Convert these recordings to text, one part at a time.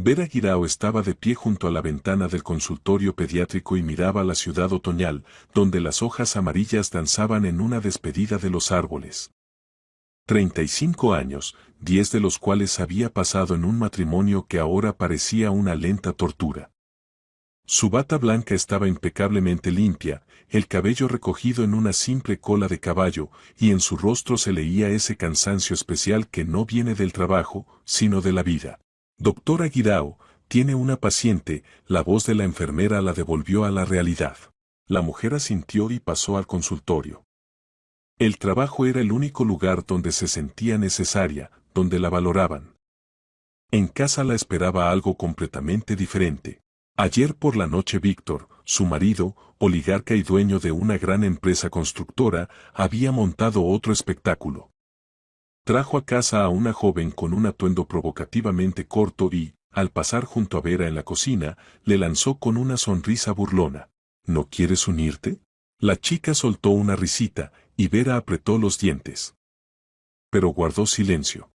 Vera Guirao estaba de pie junto a la ventana del consultorio pediátrico y miraba la ciudad otoñal, donde las hojas amarillas danzaban en una despedida de los árboles. 35 años, 10 de los cuales había pasado en un matrimonio que ahora parecía una lenta tortura. Su bata blanca estaba impecablemente limpia, el cabello recogido en una simple cola de caballo, y en su rostro se leía ese cansancio especial que no viene del trabajo, sino de la vida. Doctora Guirao, tiene una paciente, la voz de la enfermera la devolvió a la realidad. La mujer asintió y pasó al consultorio. El trabajo era el único lugar donde se sentía necesaria, donde la valoraban. En casa la esperaba algo completamente diferente. Ayer por la noche Víctor, su marido, oligarca y dueño de una gran empresa constructora, había montado otro espectáculo. Trajo a casa a una joven con un atuendo provocativamente corto y, al pasar junto a Vera en la cocina, le lanzó con una sonrisa burlona. ¿No quieres unirte? La chica soltó una risita, y Vera apretó los dientes. Pero guardó silencio.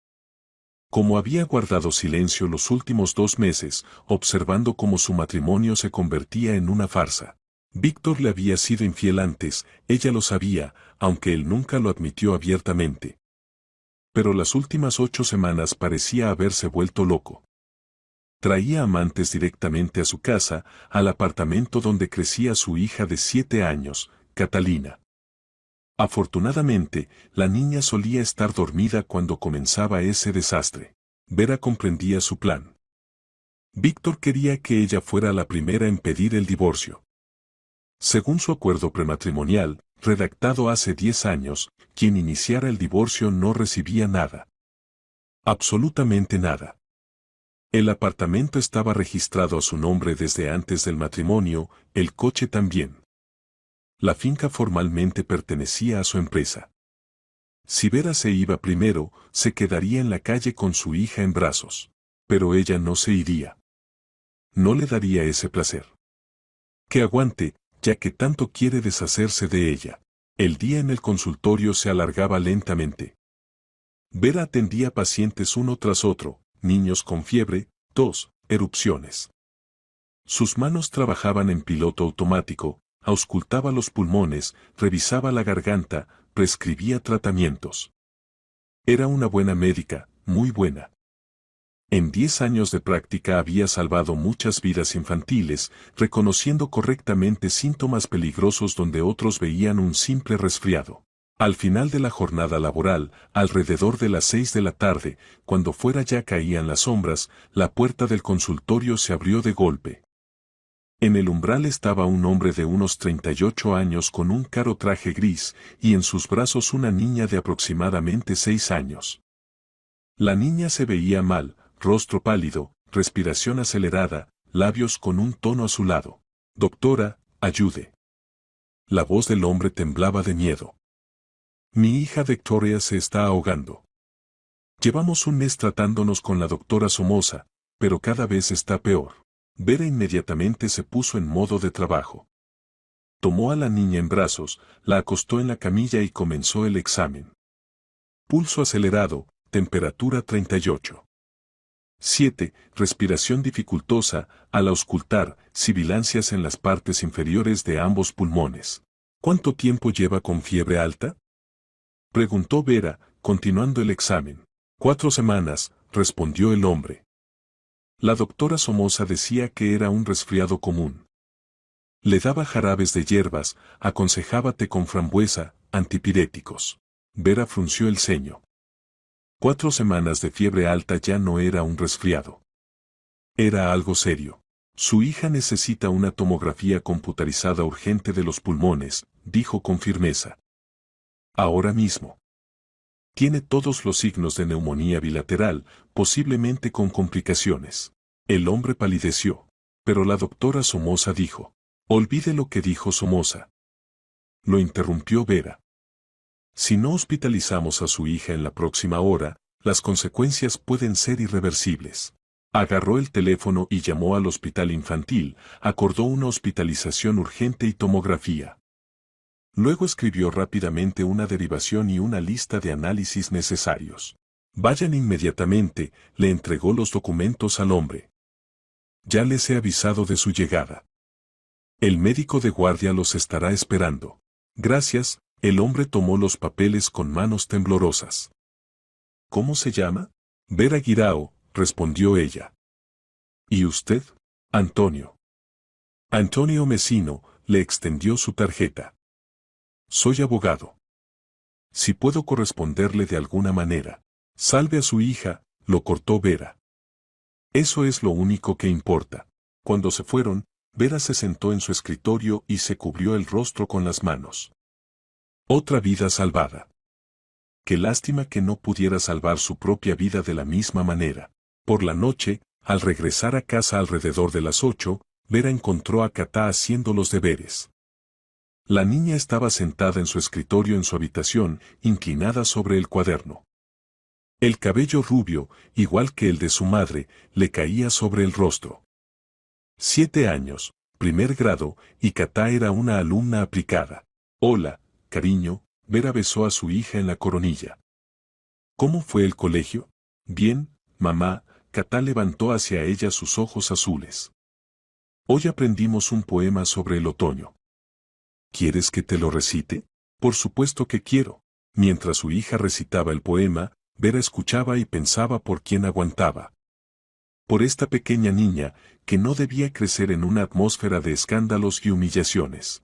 Como había guardado silencio los últimos 2 meses, observando cómo su matrimonio se convertía en una farsa. Víctor le había sido infiel antes, ella lo sabía, aunque él nunca lo admitió abiertamente. Pero las últimas 8 semanas parecía haberse vuelto loco. Traía amantes directamente a su casa, al apartamento donde crecía su hija de 7 años, Catalina. Afortunadamente, la niña solía estar dormida cuando comenzaba ese desastre. Vera comprendía su plan. Víctor quería que ella fuera la primera en pedir el divorcio. Según su acuerdo prematrimonial, redactado hace 10 años, quien iniciara el divorcio no recibía nada. Absolutamente nada. El apartamento estaba registrado a su nombre desde antes del matrimonio, el coche también. La finca formalmente pertenecía a su empresa. Si Vera se iba primero, se quedaría en la calle con su hija en brazos. Pero ella no se iría. No le daría ese placer. Que aguante, ya que tanto quiere deshacerse de ella. El día en el consultorio se alargaba lentamente. Vera atendía pacientes uno tras otro, niños con fiebre, tos, erupciones. Sus manos trabajaban en piloto automático, auscultaba los pulmones, revisaba la garganta, prescribía tratamientos. Era una buena médica, muy buena. En 10 años de práctica había salvado muchas vidas infantiles, reconociendo correctamente síntomas peligrosos donde otros veían un simple resfriado. Al final de la jornada laboral, alrededor de las 6 de la tarde, cuando fuera ya caían las sombras, la puerta del consultorio se abrió de golpe. En el umbral estaba un hombre de unos 38 años con un caro traje gris, y en sus brazos una niña de aproximadamente 6 años. La niña se veía mal, rostro pálido, respiración acelerada, labios con un tono azulado. Doctora, ayude. La voz del hombre temblaba de miedo. Mi hija Victoria se está ahogando. Llevamos un mes tratándonos con la doctora Somoza, pero cada vez está peor. Vera inmediatamente se puso en modo de trabajo. Tomó a la niña en brazos, la acostó en la camilla y comenzó el examen. Pulso acelerado, temperatura 38. 7. Respiración dificultosa, al auscultar, sibilancias en las partes inferiores de ambos pulmones. ¿Cuánto tiempo lleva con fiebre alta? Preguntó Vera, continuando el examen. 4 semanas, respondió el hombre. La doctora Somoza decía que era un resfriado común. Le daba jarabes de hierbas, aconsejaba té con frambuesa, antipiréticos. Vera frunció el ceño. 4 semanas de fiebre alta ya no era un resfriado. Era algo serio. Su hija necesita una tomografía computarizada urgente de los pulmones, dijo con firmeza. Ahora mismo. Tiene todos los signos de neumonía bilateral, posiblemente con complicaciones. El hombre palideció. Pero la doctora Somoza dijo. Olvide lo que dijo Somoza. Lo interrumpió Vera. Si no hospitalizamos a su hija en la próxima hora, las consecuencias pueden ser irreversibles. Agarró el teléfono y llamó al hospital infantil, acordó una hospitalización urgente y tomografía. Luego escribió rápidamente una derivación y una lista de análisis necesarios. Vayan inmediatamente, le entregó los documentos al hombre. Ya les he avisado de su llegada. El médico de guardia los estará esperando. Gracias, el hombre tomó los papeles con manos temblorosas. ¿Cómo se llama? Vera Guirao, respondió ella. ¿Y usted? Antonio. Antonio Mesino, le extendió su tarjeta. Soy abogado. Si puedo corresponderle de alguna manera. Salve a su hija, lo cortó Vera. Eso es lo único que importa. Cuando se fueron, Vera se sentó en su escritorio y se cubrió el rostro con las manos. Otra vida salvada. Qué lástima que no pudiera salvar su propia vida de la misma manera. Por la noche, al regresar a casa alrededor de las 8, Vera encontró a Katá haciendo los deberes. La niña estaba sentada en su escritorio en su habitación, inclinada sobre el cuaderno. El cabello rubio, igual que el de su madre, le caía sobre el rostro. 7 años, primer grado, y Katá era una alumna aplicada. Hola, cariño, Vera besó a su hija en la coronilla. ¿Cómo fue el colegio? Bien, mamá, Katá levantó hacia ella sus ojos azules. Hoy aprendimos un poema sobre el otoño. ¿Quieres que te lo recite? Por supuesto que quiero. Mientras su hija recitaba el poema, Vera escuchaba y pensaba por quién aguantaba. Por esta pequeña niña, que no debía crecer en una atmósfera de escándalos y humillaciones.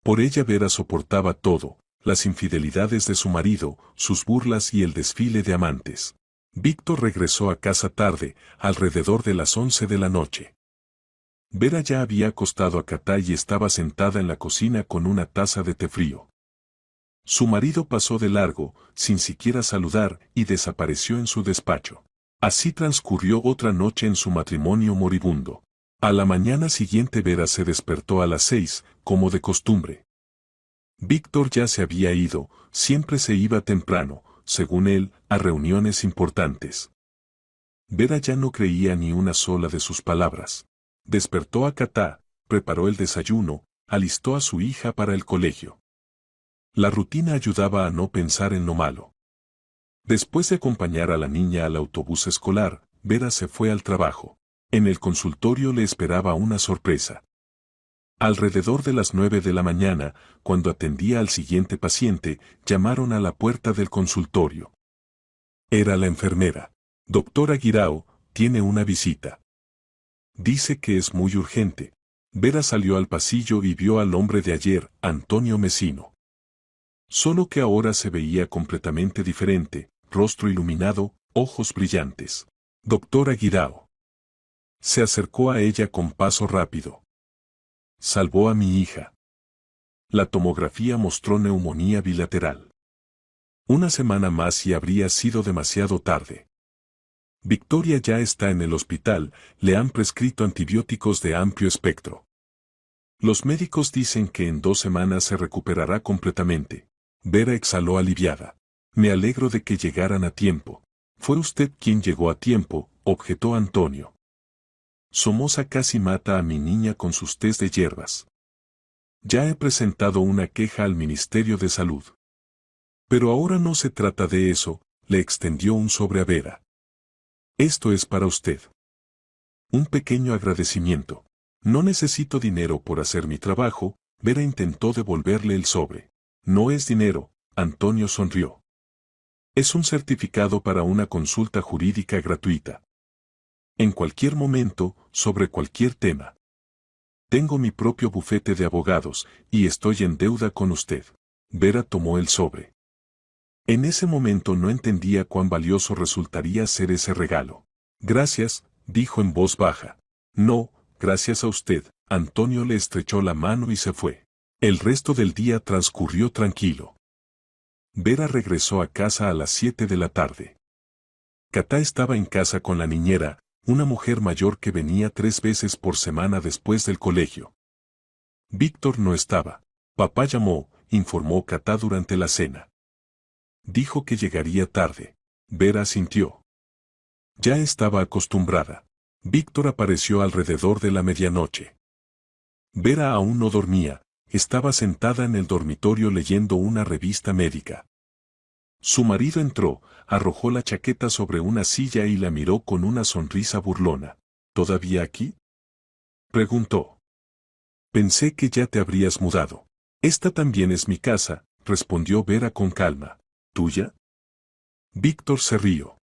Por ella Vera soportaba todo, las infidelidades de su marido, sus burlas y el desfile de amantes. Víctor regresó a casa tarde, alrededor de las 11 de la noche. Vera ya había acostado a Katá y estaba sentada en la cocina con una taza de té frío. Su marido pasó de largo, sin siquiera saludar, y desapareció en su despacho. Así transcurrió otra noche en su matrimonio moribundo. A la mañana siguiente Vera se despertó a las 6, como de costumbre. Víctor ya se había ido, siempre se iba temprano, según él, a reuniones importantes. Vera ya no creía ni una sola de sus palabras. Despertó a Katá, preparó el desayuno, alistó a su hija para el colegio. La rutina ayudaba a no pensar en lo malo. Después de acompañar a la niña al autobús escolar, Vera se fue al trabajo. En el consultorio le esperaba una sorpresa. Alrededor de las 9 de la mañana, cuando atendía al siguiente paciente, llamaron a la puerta del consultorio. Era la enfermera. Doctora Guirao, tiene una visita. Dice que es muy urgente. Vera salió al pasillo y vio al hombre de ayer, Antonio Mesino. Solo que ahora se veía completamente diferente, rostro iluminado, ojos brillantes. Doctora Guirao. Se acercó a ella con paso rápido. Salvó a mi hija. La tomografía mostró neumonía bilateral. Una semana más y habría sido demasiado tarde. Victoria ya está en el hospital, le han prescrito antibióticos de amplio espectro. Los médicos dicen que en 2 semanas se recuperará completamente. Vera exhaló aliviada. Me alegro de que llegaran a tiempo. Fue usted quien llegó a tiempo, objetó Antonio. Somoza casi mata a mi niña con sus tés de hierbas. Ya he presentado una queja al Ministerio de Salud. Pero ahora no se trata de eso, le extendió un sobre a Vera. Esto es para usted. Un pequeño agradecimiento. No necesito dinero por hacer mi trabajo, Vera intentó devolverle el sobre. No es dinero, Antonio sonrió. Es un certificado para una consulta jurídica gratuita. En cualquier momento, sobre cualquier tema. Tengo mi propio bufete de abogados, y estoy en deuda con usted. Vera tomó el sobre. En ese momento no entendía cuán valioso resultaría ser ese regalo. Gracias, dijo en voz baja. No, gracias a usted. Antonio le estrechó la mano y se fue. El resto del día transcurrió tranquilo. Vera regresó a casa a las 7 de la tarde. Katá estaba en casa con la niñera, una mujer mayor que venía 3 veces por semana después del colegio. Víctor no estaba. Papá llamó, informó Katá durante la cena. Dijo que llegaría tarde. Vera asintió. Ya estaba acostumbrada. Víctor apareció alrededor de la medianoche. Vera aún no dormía, estaba sentada en el dormitorio leyendo una revista médica. Su marido entró, arrojó la chaqueta sobre una silla y la miró con una sonrisa burlona. ¿Todavía aquí?, preguntó. Pensé que ya te habrías mudado. Esta también es mi casa, respondió Vera con calma. ¿Tuya? Víctor se rió.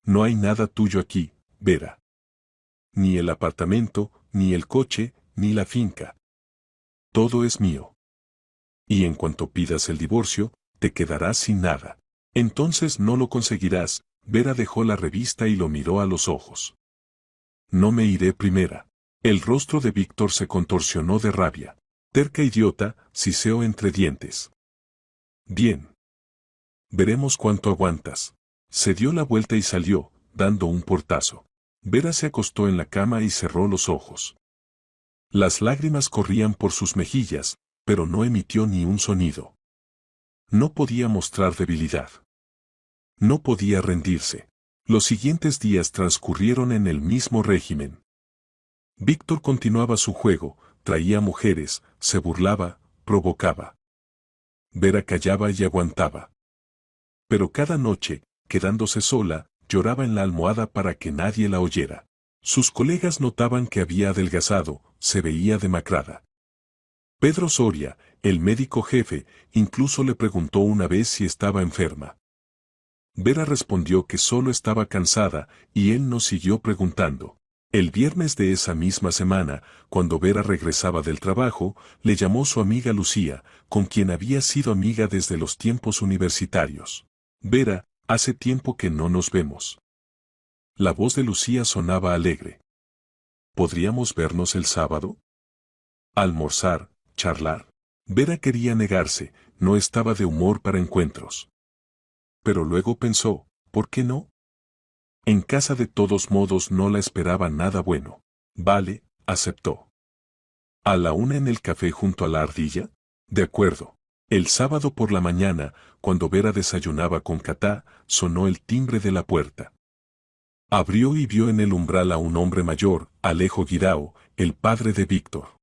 No hay nada tuyo aquí, Vera. Ni el apartamento, ni el coche, ni la finca. Todo es mío. Y en cuanto pidas el divorcio, te quedarás sin nada. Entonces no lo conseguirás. Vera dejó la revista y lo miró a los ojos. No me iré primera. El rostro de Víctor se contorsionó de rabia. Terca idiota, siseó entre dientes. Bien. Veremos cuánto aguantas. Se dio la vuelta y salió, dando un portazo. Vera se acostó en la cama y cerró los ojos. Las lágrimas corrían por sus mejillas, pero no emitió ni un sonido. No podía mostrar debilidad. No podía rendirse. Los siguientes días transcurrieron en el mismo régimen. Víctor continuaba su juego, traía mujeres, se burlaba, provocaba. Vera callaba y aguantaba. Pero cada noche, quedándose sola, lloraba en la almohada para que nadie la oyera. Sus colegas notaban que había adelgazado, se veía demacrada. Pedro Soria, el médico jefe, incluso le preguntó una vez si estaba enferma. Vera respondió que solo estaba cansada, y él no siguió preguntando. El viernes de esa misma semana, cuando Vera regresaba del trabajo, le llamó su amiga Lucía, con quien había sido amiga desde los tiempos universitarios. Vera, hace tiempo que no nos vemos. La voz de Lucía sonaba alegre. ¿Podríamos vernos el sábado? Almorzar, charlar. Vera quería negarse, no estaba de humor para encuentros. Pero luego pensó, ¿por qué no? En casa de todos modos no la esperaba nada bueno. Vale, aceptó. ¿A la 1 en el café junto a la ardilla? De acuerdo. El sábado por la mañana, cuando Vera desayunaba con Catá, sonó el timbre de la puerta. Abrió y vio en el umbral a un hombre mayor, Alejo Guirao, el padre de Víctor.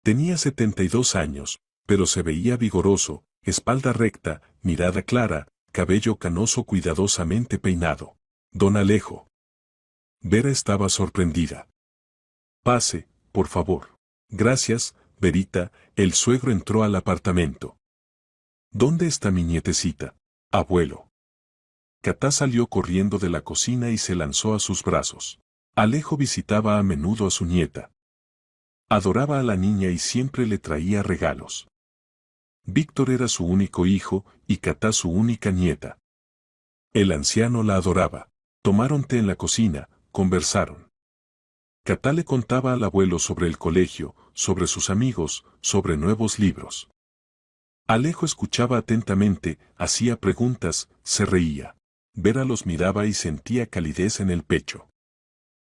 Tenía 72 años, pero se veía vigoroso, espalda recta, mirada clara, cabello canoso cuidadosamente peinado. Don Alejo. Vera estaba sorprendida. Pase, por favor. Gracias, Verita. El suegro entró al apartamento. ¿Dónde está mi nietecita, abuelo? Catá salió corriendo de la cocina y se lanzó a sus brazos. Alejo visitaba a menudo a su nieta. Adoraba a la niña y siempre le traía regalos. Víctor era su único hijo y Catá su única nieta. El anciano la adoraba. Tomaron té en la cocina, conversaron. Catá le contaba al abuelo sobre el colegio, sobre sus amigos, sobre nuevos libros. Alejo escuchaba atentamente, hacía preguntas, se reía. Vera los miraba y sentía calidez en el pecho.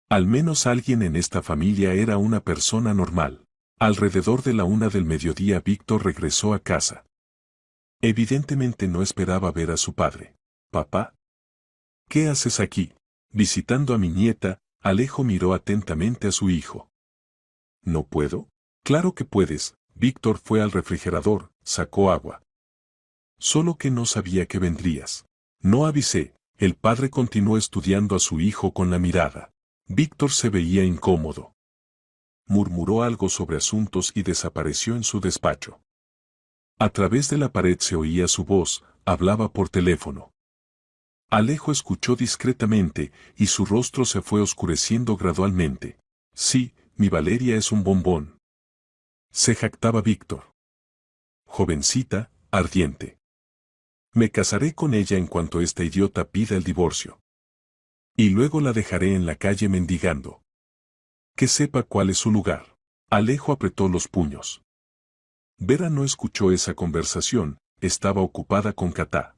Al menos alguien en esta familia era una persona normal. Alrededor de la 1 del mediodía Víctor regresó a casa. Evidentemente no esperaba ver a su padre. «Papá, ¿qué haces aquí?» Visitando a mi nieta, Alejo miró atentamente a su hijo. ¿No puedo? Claro que puedes. Víctor fue al refrigerador, sacó agua. Solo que no sabía que vendrías. No avisé. El padre continuó estudiando a su hijo con la mirada. Víctor se veía incómodo. Murmuró algo sobre asuntos y desapareció en su despacho. A través de la pared se oía su voz, hablaba por teléfono. Alejo escuchó discretamente, y su rostro se fue oscureciendo gradualmente. Sí, mi Valeria es un bombón. Se jactaba Víctor. Jovencita, ardiente. Me casaré con ella en cuanto esta idiota pida el divorcio. Y luego la dejaré en la calle mendigando. Que sepa cuál es su lugar. Alejo apretó los puños. Vera no escuchó esa conversación, estaba ocupada con Catá.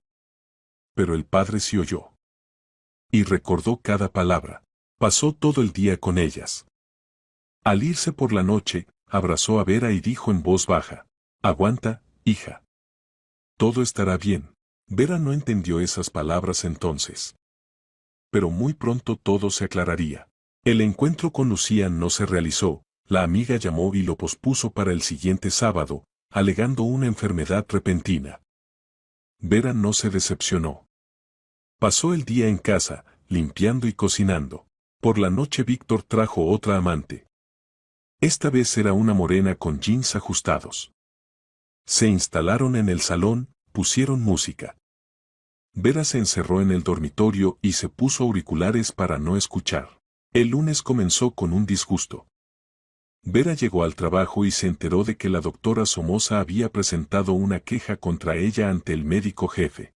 Pero el padre sí oyó. Y recordó cada palabra. Pasó todo el día con ellas. Al irse por la noche, abrazó a Vera y dijo en voz baja: «Aguanta, hija. Todo estará bien». Vera no entendió esas palabras entonces. Pero muy pronto todo se aclararía. El encuentro con Lucía no se realizó, la amiga llamó y lo pospuso para el siguiente sábado, alegando una enfermedad repentina. Vera no se decepcionó. Pasó el día en casa, limpiando y cocinando. Por la noche Víctor trajo otra amante. Esta vez era una morena con jeans ajustados. Se instalaron en el salón, pusieron música. Vera se encerró en el dormitorio y se puso auriculares para no escuchar. El lunes comenzó con un disgusto. Vera llegó al trabajo y se enteró de que la doctora Somoza había presentado una queja contra ella ante el médico jefe.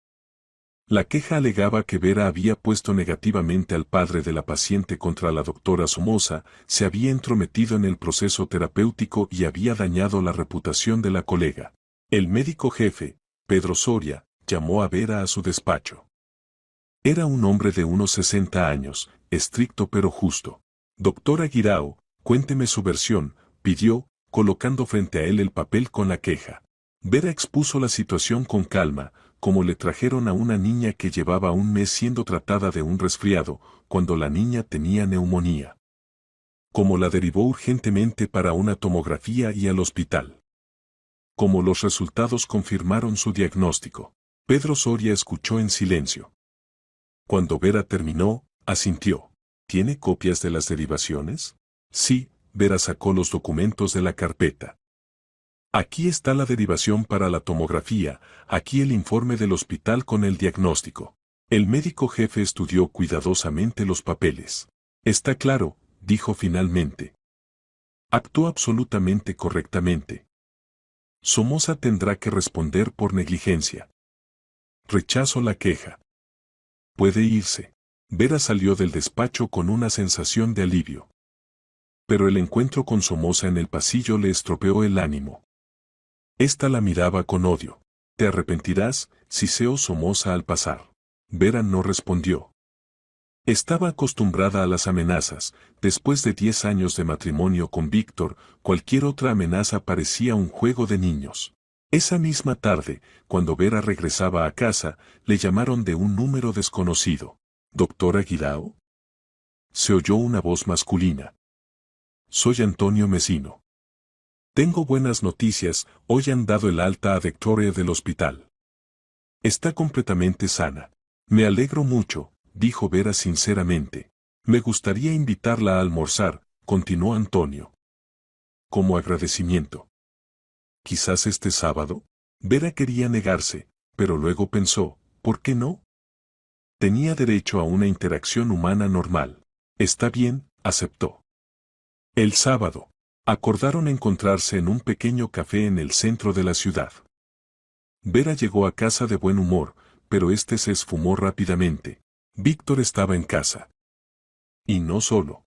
La queja alegaba que Vera había puesto negativamente al padre de la paciente contra la doctora Somoza, se había entrometido en el proceso terapéutico y había dañado la reputación de la colega. El médico jefe, Pedro Soria, llamó a Vera a su despacho. Era un hombre de unos 60 años, estricto pero justo. Doctora Guirao, cuénteme su versión, pidió, colocando frente a él el papel con la queja. Vera expuso la situación con calma, como le trajeron a una niña que llevaba un mes siendo tratada de un resfriado, cuando la niña tenía neumonía. Como la derivó urgentemente para una tomografía y al hospital. Como los resultados confirmaron su diagnóstico. Pedro Soria escuchó en silencio. Cuando Vera terminó, asintió. ¿Tiene copias de las derivaciones? Sí, Vera sacó los documentos de la carpeta. Aquí está la derivación para la tomografía, aquí el informe del hospital con el diagnóstico. El médico jefe estudió cuidadosamente los papeles. Está claro, dijo finalmente. Actuó absolutamente correctamente. Somoza tendrá que responder por negligencia. Rechazo la queja. Puede irse. Vera salió del despacho con una sensación de alivio. Pero el encuentro con Somoza en el pasillo le estropeó el ánimo. Esta la miraba con odio. Te arrepentirás, siseó Somoza al pasar. Vera no respondió. Estaba acostumbrada a las amenazas. Después de 10 años de matrimonio con Víctor, cualquier otra amenaza parecía un juego de niños. Esa misma tarde, cuando Vera regresaba a casa, le llamaron de un número desconocido. ¿Doctora Guirao? Se oyó una voz masculina. Soy Antonio Mesino. Tengo buenas noticias, hoy han dado el alta a Victoria del hospital. Está completamente sana. Me alegro mucho, dijo Vera sinceramente. Me gustaría invitarla a almorzar, continuó Antonio. Como agradecimiento. Quizás este sábado. Vera quería negarse, pero luego pensó, ¿por qué no? Tenía derecho a una interacción humana normal. Está bien, aceptó. El sábado. Acordaron encontrarse en un pequeño café en el centro de la ciudad. Vera llegó a casa de buen humor, pero este se esfumó rápidamente. Víctor estaba en casa. Y no solo.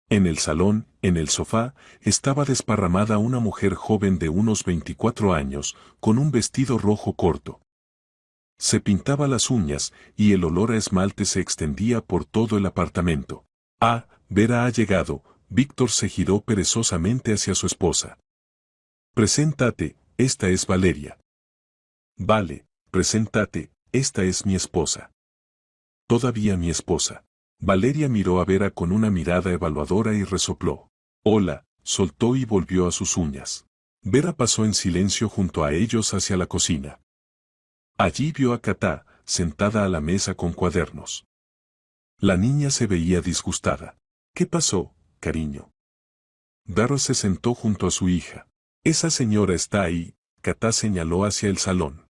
En el salón, en el sofá, estaba desparramada una mujer joven de unos 24 años, con un vestido rojo corto. Se pintaba las uñas, y el olor a esmalte se extendía por todo el apartamento. Ah, Vera ha llegado. Víctor se giró perezosamente hacia su esposa. Preséntate, esta es Valeria. Vale, preséntate, esta es mi esposa. Todavía mi esposa. Valeria miró a Vera con una mirada evaluadora y resopló. Hola, soltó y volvió a sus uñas. Vera pasó en silencio junto a ellos hacia la cocina. Allí vio a Katá, sentada a la mesa con cuadernos. La niña se veía disgustada. ¿Qué pasó, cariño? Vera se sentó junto a su hija. Esa señora está ahí, Katá señaló hacia el salón.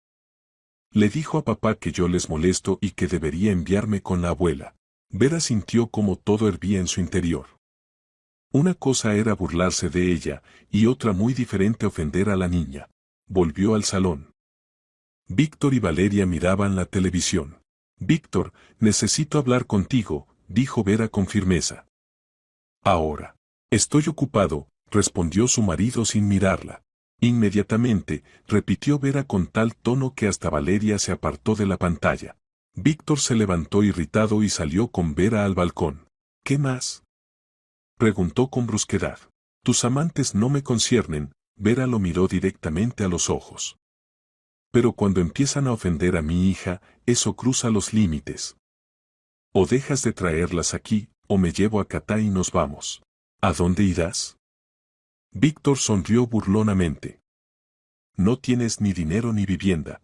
Le dijo a papá que yo les molesto y que debería enviarme con la abuela. Vera sintió como todo hervía en su interior. Una cosa era burlarse de ella, y otra muy diferente ofender a la niña. Volvió al salón. Víctor y Valeria miraban la televisión. Víctor, necesito hablar contigo, dijo Vera con firmeza. Ahora. Estoy ocupado, respondió su marido sin mirarla. Inmediatamente, repitió Vera con tal tono que hasta Valeria se apartó de la pantalla. Víctor se levantó irritado y salió con Vera al balcón. ¿Qué más? Preguntó con brusquedad. Tus amantes no me conciernen. Vera lo miró directamente a los ojos. Pero cuando empiezan a ofender a mi hija, eso cruza los límites. O dejas de traerlas aquí, o me llevo a Katá y nos vamos. ¿A dónde irás? Víctor sonrió burlonamente. No tienes ni dinero ni vivienda.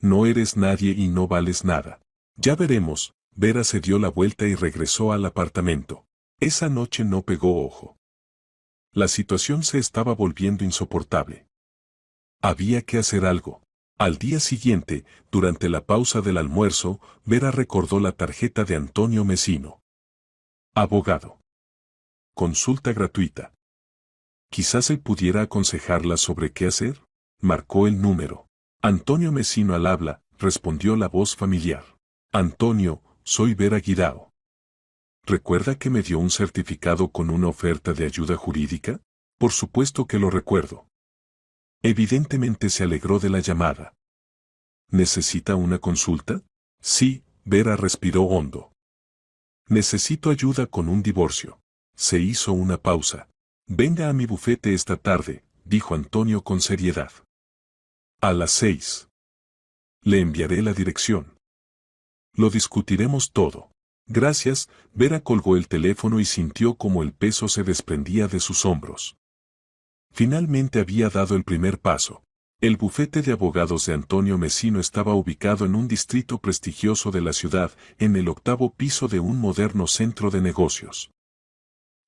No eres nadie y no vales nada. Ya veremos, Vera se dio la vuelta y regresó al apartamento. Esa noche no pegó ojo. La situación se estaba volviendo insoportable. Había que hacer algo. Al día siguiente, durante la pausa del almuerzo, Vera recordó la tarjeta de Antonio Mesino. Abogado. Consulta gratuita. Quizás él pudiera aconsejarla sobre qué hacer. Marcó el número. Antonio Mesino al habla, respondió la voz familiar. Antonio, soy Vera Guirao. ¿Recuerda que me dio un certificado con una oferta de ayuda jurídica? Por supuesto que lo recuerdo. Evidentemente se alegró de la llamada. ¿Necesita una consulta? Sí, Vera respiró hondo. Necesito ayuda con un divorcio. Se hizo una pausa. Venga a mi bufete esta tarde, dijo Antonio con seriedad. A las 6. Le enviaré la dirección. Lo discutiremos todo. Gracias, Vera colgó el teléfono y sintió como el peso se desprendía de sus hombros. Finalmente había dado el primer paso. El bufete de abogados de Antonio Mesino estaba ubicado en un distrito prestigioso de la ciudad, en el 8º piso de un moderno centro de negocios.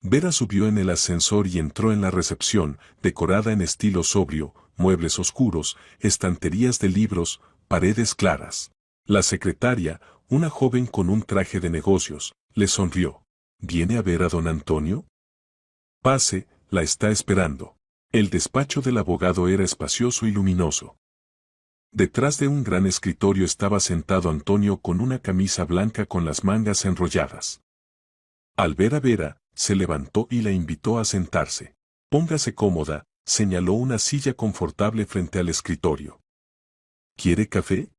Vera subió en el ascensor y entró en la recepción, decorada en estilo sobrio, muebles oscuros, estanterías de libros, paredes claras. La secretaria, una joven con un traje de negocios, le sonrió. ¿Viene a ver a don Antonio? Pase, la está esperando. El despacho del abogado era espacioso y luminoso. Detrás de un gran escritorio estaba sentado Antonio con una camisa blanca con las mangas enrolladas. Al ver a Vera, se levantó y la invitó a sentarse. Póngase cómoda, señaló una silla confortable frente al escritorio. ¿Quiere café?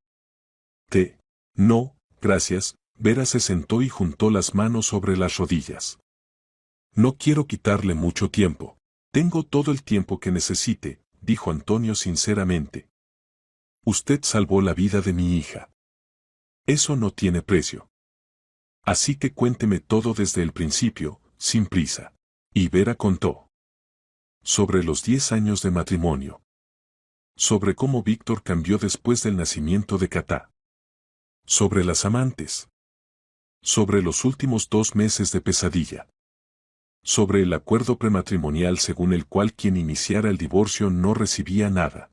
¿Té? No, gracias. Vera se sentó y juntó las manos sobre las rodillas. No quiero quitarle mucho tiempo. Tengo todo el tiempo que necesite, dijo Antonio sinceramente. Usted salvó la vida de mi hija. Eso no tiene precio. Así que cuénteme todo desde el principio, sin prisa. Y Vera contó. Sobre los 10 años de matrimonio. Sobre cómo Víctor cambió después del nacimiento de Catá. Sobre las amantes. Sobre los últimos 2 meses de pesadilla. Sobre el acuerdo prematrimonial según el cual quien iniciara el divorcio no recibía nada.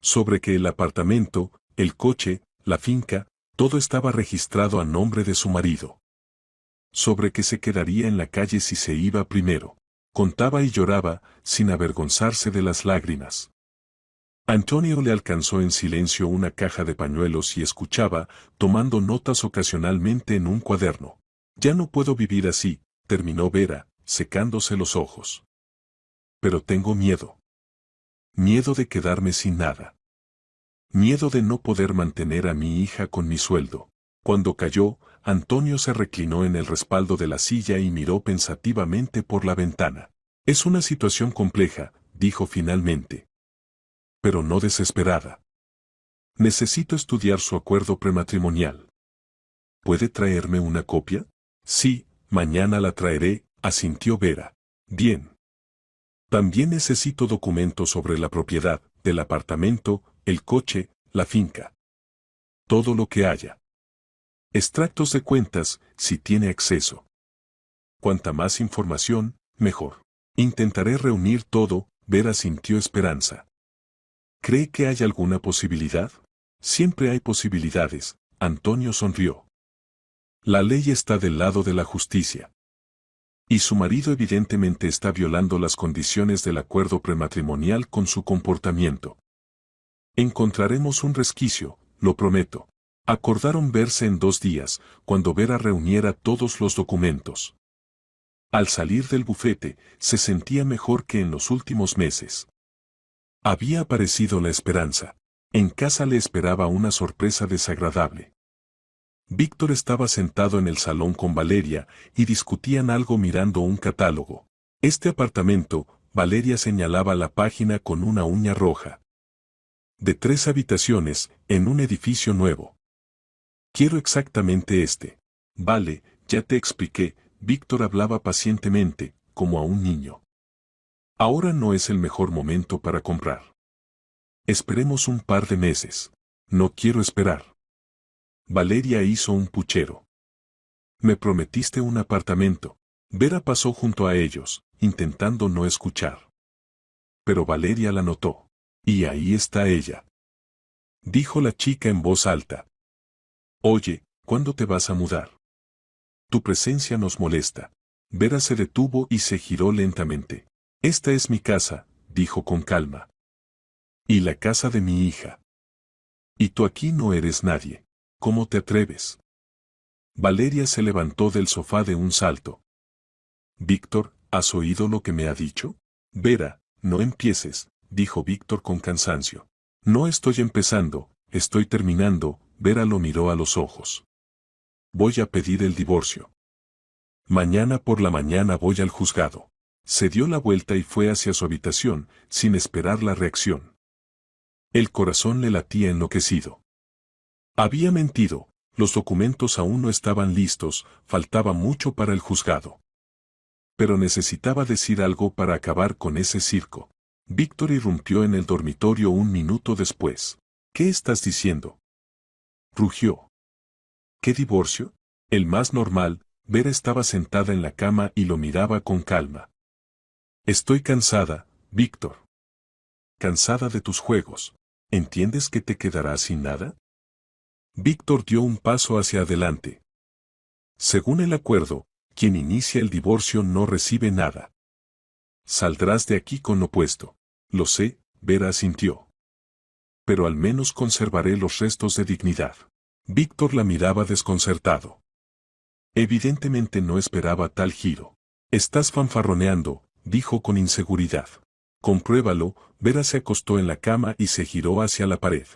Sobre que el apartamento, el coche, la finca, todo estaba registrado a nombre de su marido. Sobre que se quedaría en la calle si se iba primero. Contaba y lloraba, sin avergonzarse de las lágrimas. Antonio le alcanzó en silencio una caja de pañuelos y escuchaba, tomando notas ocasionalmente en un cuaderno. Ya no puedo vivir así, terminó Vera, secándose los ojos. Pero tengo miedo. Miedo de quedarme sin nada. Miedo de no poder mantener a mi hija con mi sueldo. Cuando cayó, Antonio se reclinó en el respaldo de la silla y miró pensativamente por la ventana. Es una situación compleja, dijo finalmente. Pero no desesperada. Necesito estudiar su acuerdo prematrimonial. ¿Puede traerme una copia? Sí, mañana la traeré, asintió Vera. Bien. También necesito documentos sobre la propiedad, del apartamento, el coche, la finca. Todo lo que haya. Extractos de cuentas, si tiene acceso. Cuanta más información, mejor. Intentaré reunir todo, Vera sintió esperanza. ¿Cree que hay alguna posibilidad? Siempre hay posibilidades, Antonio sonrió. La ley está del lado de la justicia. Y su marido evidentemente está violando las condiciones del acuerdo prematrimonial con su comportamiento. Encontraremos un resquicio, lo prometo. Acordaron verse en 2 días, cuando Vera reuniera todos los documentos. Al salir del bufete, se sentía mejor que en los últimos meses. Había aparecido la esperanza. En casa le esperaba una sorpresa desagradable. Víctor estaba sentado en el salón con Valeria y discutían algo mirando un catálogo. Este apartamento, Valeria señalaba la página con una uña roja. De 3 habitaciones, en un edificio nuevo. Quiero exactamente este. Vale, ya te expliqué, Víctor hablaba pacientemente, como a un niño. Ahora no es el mejor momento para comprar. Esperemos un par de meses. No quiero esperar. Valeria hizo un puchero. Me prometiste un apartamento. Vera pasó junto a ellos, intentando no escuchar. Pero Valeria la notó. Y ahí está ella. Dijo la chica en voz alta. Oye, ¿cuándo te vas a mudar? Tu presencia nos molesta. Vera se detuvo y se giró lentamente. Esta es mi casa, dijo con calma. Y la casa de mi hija. Y tú aquí no eres nadie. ¿Cómo te atreves? Valeria se levantó del sofá de un salto. Víctor, ¿has oído lo que me ha dicho? Vera, no empieces, dijo Víctor con cansancio. No estoy empezando, estoy terminando. Vera lo miró a los ojos. Voy a pedir el divorcio. Mañana por la mañana voy al juzgado. Se dio la vuelta y fue hacia su habitación, sin esperar la reacción. El corazón le latía enloquecido. Había mentido, los documentos aún no estaban listos, faltaba mucho para el juzgado. Pero necesitaba decir algo para acabar con ese circo. Víctor irrumpió en el dormitorio un minuto después. ¿Qué estás diciendo? Rugió. ¿Qué divorcio? El más normal. Vera estaba sentada en la cama y lo miraba con calma. Estoy cansada, Víctor. Cansada de tus juegos. ¿Entiendes que te quedarás sin nada? Víctor dio un paso hacia adelante. Según el acuerdo, quien inicia el divorcio no recibe nada. Saldrás de aquí con lo puesto. Lo sé, Vera asintió. Pero al menos conservaré los restos de dignidad. Víctor la miraba desconcertado. Evidentemente no esperaba tal giro. Estás fanfarroneando, dijo con inseguridad. Compruébalo. Vera se acostó en la cama y se giró hacia la pared.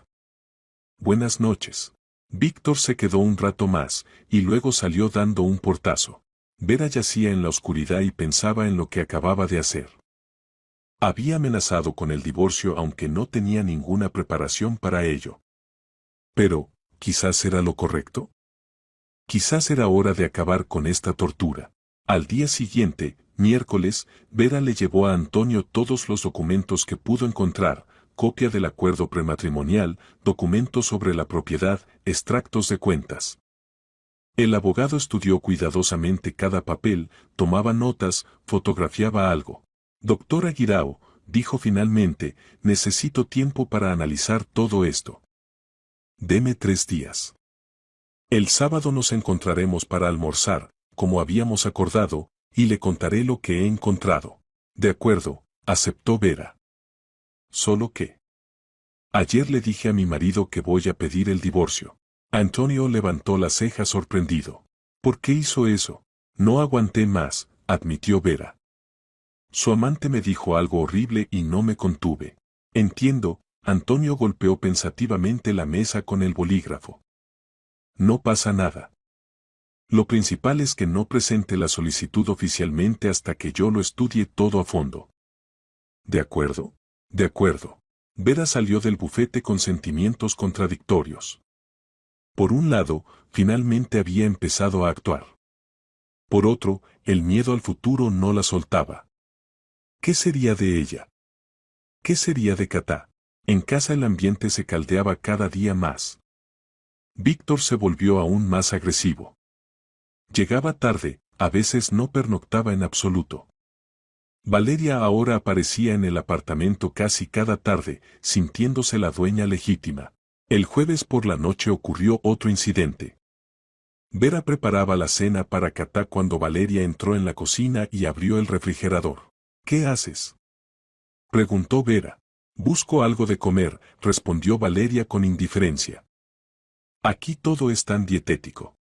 Buenas noches. Víctor se quedó un rato más, y luego salió dando un portazo. Vera yacía en la oscuridad y pensaba en lo que acababa de hacer. Había amenazado con el divorcio aunque no tenía ninguna preparación para ello. Pero, ¿quizás era lo correcto? Quizás era hora de acabar con esta tortura. Al día siguiente, miércoles, Vera le llevó a Antonio todos los documentos que pudo encontrar, copia del acuerdo prematrimonial, documentos sobre la propiedad, extractos de cuentas. El abogado estudió cuidadosamente cada papel, tomaba notas, fotografiaba algo. Doctora Guirao, dijo finalmente, necesito tiempo para analizar todo esto. Deme 3 días. El sábado nos encontraremos para almorzar, como habíamos acordado, y le contaré lo que he encontrado. De acuerdo, aceptó Vera. Solo que... Ayer le dije a mi marido que voy a pedir el divorcio. Antonio levantó la ceja sorprendido. ¿Por qué hizo eso? No aguanté más, admitió Vera. Su amante me dijo algo horrible y no me contuve. Entiendo, Antonio golpeó pensativamente la mesa con el bolígrafo. No pasa nada. Lo principal es que no presente la solicitud oficialmente hasta que yo lo estudie todo a fondo. ¿De acuerdo? De acuerdo. Vera salió del bufete con sentimientos contradictorios. Por un lado, finalmente había empezado a actuar. Por otro, el miedo al futuro no la soltaba. ¿Qué sería de ella? ¿Qué sería de Katá? En casa el ambiente se caldeaba cada día más. Víctor se volvió aún más agresivo. Llegaba tarde, a veces no pernoctaba en absoluto. Valeria ahora aparecía en el apartamento casi cada tarde, sintiéndose la dueña legítima. El jueves por la noche ocurrió otro incidente. Vera preparaba la cena para Katá cuando Valeria entró en la cocina y abrió el refrigerador. ¿Qué haces?, preguntó Vera. Busco algo de comer, respondió Valeria con indiferencia. Aquí todo es tan dietético.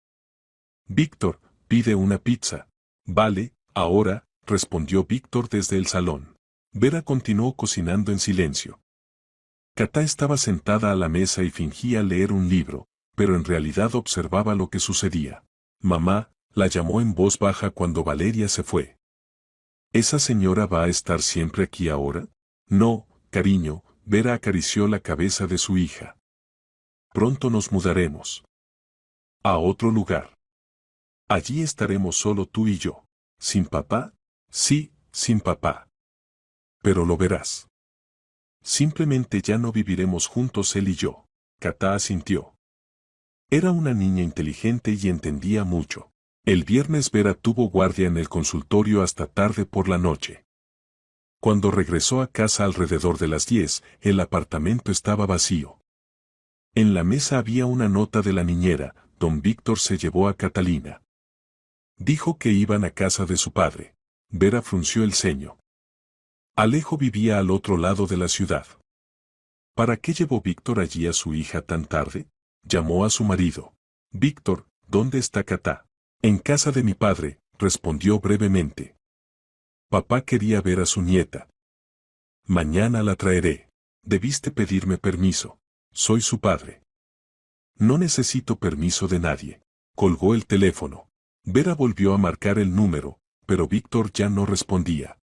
Víctor, pide una pizza. Vale, ahora, respondió Víctor desde el salón. Vera continuó cocinando en silencio. Katá estaba sentada a la mesa y fingía leer un libro, pero en realidad observaba lo que sucedía. Mamá, la llamó en voz baja cuando Valeria se fue. ¿Esa señora va a estar siempre aquí ahora? No, cariño, Vera acarició la cabeza de su hija. Pronto nos mudaremos. A otro lugar. Allí estaremos solo tú y yo. ¿Sin papá? Sí, sin papá. Pero lo verás. Simplemente ya no viviremos juntos él y yo. Katá asintió. Era una niña inteligente y entendía mucho. El viernes Vera tuvo guardia en el consultorio hasta tarde por la noche. Cuando regresó a casa alrededor de las 10, el apartamento estaba vacío. En la mesa había una nota de la niñera. Don Víctor se llevó a Catalina. Dijo que iban a casa de su padre. Vera frunció el ceño. Alejo vivía al otro lado de la ciudad. ¿Para qué llevó Víctor allí a su hija tan tarde? Llamó a su marido. Víctor, ¿dónde está Catá? En casa de mi padre, respondió brevemente. Papá quería ver a su nieta. Mañana la traeré. Debiste pedirme permiso. Soy su padre. No necesito permiso de nadie. Colgó el teléfono. Vera volvió a marcar el número, pero Víctor ya no respondía.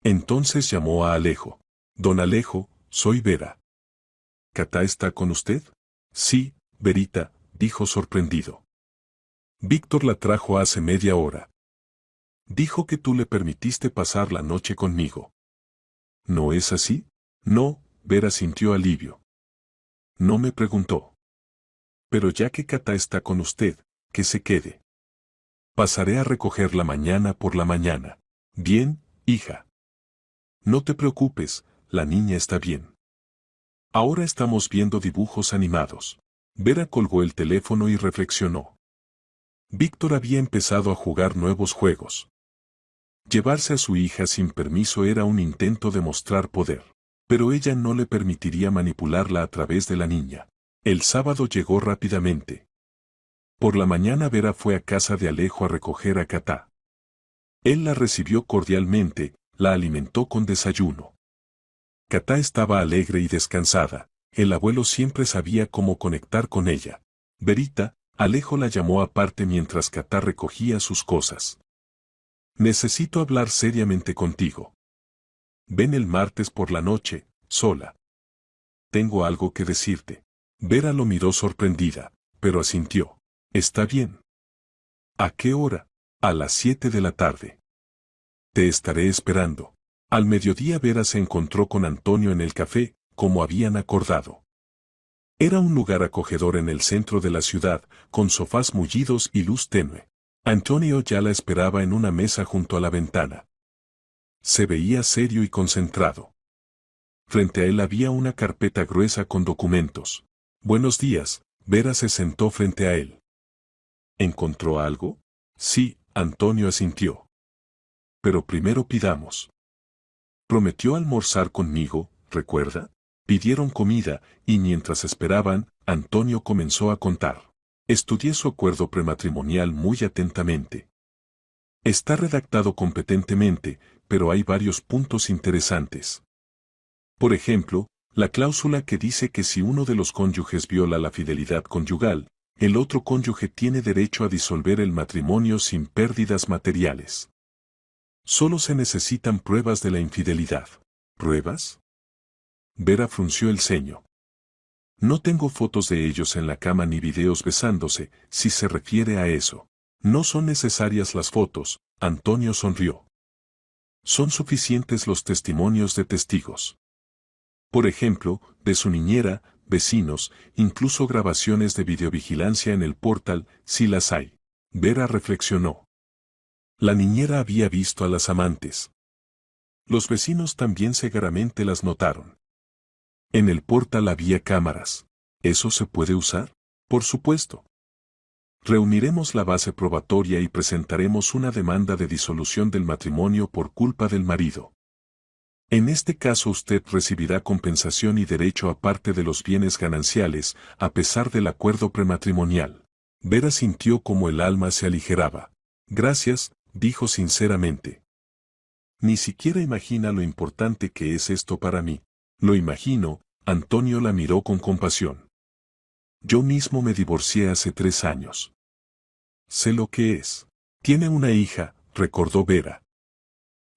Entonces llamó a Alejo. Don Alejo, soy Vera. ¿Catá está con usted? Sí, Verita, dijo sorprendido. Víctor la trajo hace media hora. Dijo que tú le permitiste pasar la noche conmigo. ¿No es así? No, Vera sintió alivio. No me preguntó. Pero ya que Catá está con usted, que se quede. Pasaré a recogerla mañana por la mañana. Bien, hija. No te preocupes, la niña está bien. Ahora estamos viendo dibujos animados. Vera colgó el teléfono y reflexionó. Víctor había empezado a jugar nuevos juegos. Llevarse a su hija sin permiso era un intento de mostrar poder, pero ella no le permitiría manipularla a través de la niña. El sábado llegó rápidamente. Por la mañana Vera fue a casa de Alejo a recoger a Catá. Él la recibió cordialmente, la alimentó con desayuno. Catá estaba alegre y descansada, el abuelo siempre sabía cómo conectar con ella. Verita, Alejo la llamó aparte mientras Catá recogía sus cosas. Necesito hablar seriamente contigo. Ven el martes por la noche, sola. Tengo algo que decirte. Vera lo miró sorprendida, pero asintió. Está bien. ¿A qué hora? A las 7 de la tarde. Te estaré esperando. Al mediodía Vera se encontró con Antonio en el café, como habían acordado. Era un lugar acogedor en el centro de la ciudad, con sofás mullidos y luz tenue. Antonio ya la esperaba en una mesa junto a la ventana. Se veía serio y concentrado. Frente a él había una carpeta gruesa con documentos. Buenos días, Vera se sentó frente a él. ¿Encontró algo? Sí, Antonio asintió. Pero primero pidamos. Prometió almorzar conmigo, ¿recuerda? Pidieron comida, y mientras esperaban, Antonio comenzó a contar. Estudié su acuerdo prematrimonial muy atentamente. Está redactado competentemente, pero hay varios puntos interesantes. Por ejemplo, la cláusula que dice que si uno de los cónyuges viola la fidelidad conyugal, el otro cónyuge tiene derecho a disolver el matrimonio sin pérdidas materiales. Solo se necesitan pruebas de la infidelidad. ¿Pruebas? Vera frunció el ceño. No tengo fotos de ellos en la cama ni videos besándose, si se refiere a eso. No son necesarias las fotos, Antonio sonrió. Son suficientes los testimonios de testigos. Por ejemplo, de su niñera, vecinos, incluso grabaciones de videovigilancia en el portal, si las hay. Vera reflexionó. La niñera había visto a las amantes. Los vecinos también seguramente las notaron. En el portal había cámaras. ¿Eso se puede usar? Por supuesto. Reuniremos la base probatoria y presentaremos una demanda de disolución del matrimonio por culpa del marido. En este caso usted recibirá compensación y derecho a parte de los bienes gananciales, a pesar del acuerdo prematrimonial. Vera sintió como el alma se aligeraba. Gracias, dijo sinceramente. Ni siquiera imagina lo importante que es esto para mí. Lo imagino, Antonio la miró con compasión. Yo mismo me divorcié hace 3 años. Sé lo que es. Tiene una hija, recordó Vera.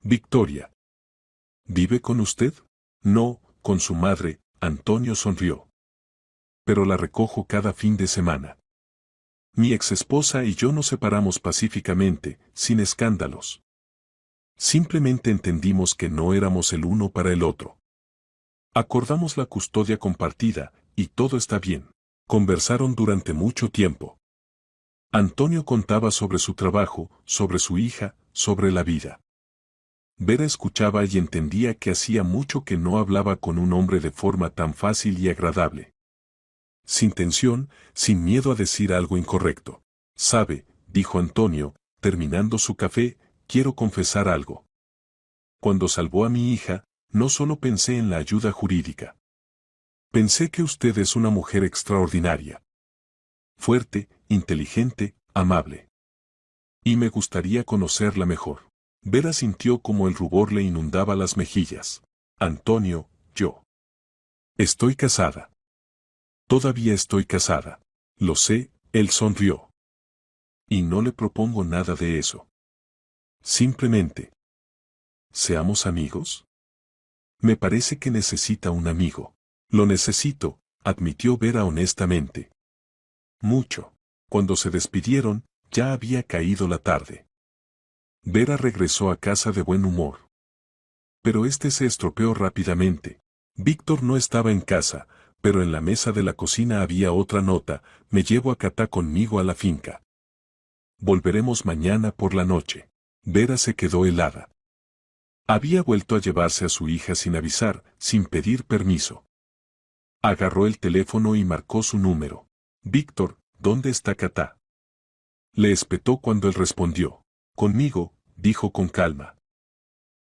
Victoria. ¿Vive con usted? No, con su madre, Antonio sonrió. Pero la recojo cada fin de semana. Mi exesposa y yo nos separamos pacíficamente, sin escándalos. Simplemente entendimos que no éramos el uno para el otro. Acordamos la custodia compartida, y todo está bien. Conversaron durante mucho tiempo. Antonio contaba sobre su trabajo, sobre su hija, sobre la vida. Vera escuchaba y entendía que hacía mucho que no hablaba con un hombre de forma tan fácil y agradable. Sin tensión, sin miedo a decir algo incorrecto. «Sabe», dijo Antonio, terminando su café, «quiero confesar algo. Cuando salvó a mi hija, no solo pensé en la ayuda jurídica. Pensé que usted es una mujer extraordinaria. Fuerte, inteligente, amable. Y me gustaría conocerla mejor». Vera sintió como el rubor le inundaba las mejillas. «Antonio, yo. Estoy casada. Todavía estoy casada». «Lo sé», él sonrió. «Y no le propongo nada de eso. Simplemente. ¿Seamos amigos?» «Me parece que necesita un amigo». «Lo necesito», admitió Vera honestamente. «Mucho». Cuando se despidieron, ya había caído la tarde. Vera regresó a casa de buen humor. Pero este se estropeó rápidamente. Víctor no estaba en casa, pero en la mesa de la cocina había otra nota: «Me llevo a Catá conmigo a la finca. Volveremos mañana por la noche». Vera se quedó helada. Había vuelto a llevarse a su hija sin avisar, sin pedir permiso. Agarró el teléfono y marcó su número. «Víctor, ¿dónde está Catá?», le espetó cuando él respondió. «Conmigo», dijo con calma.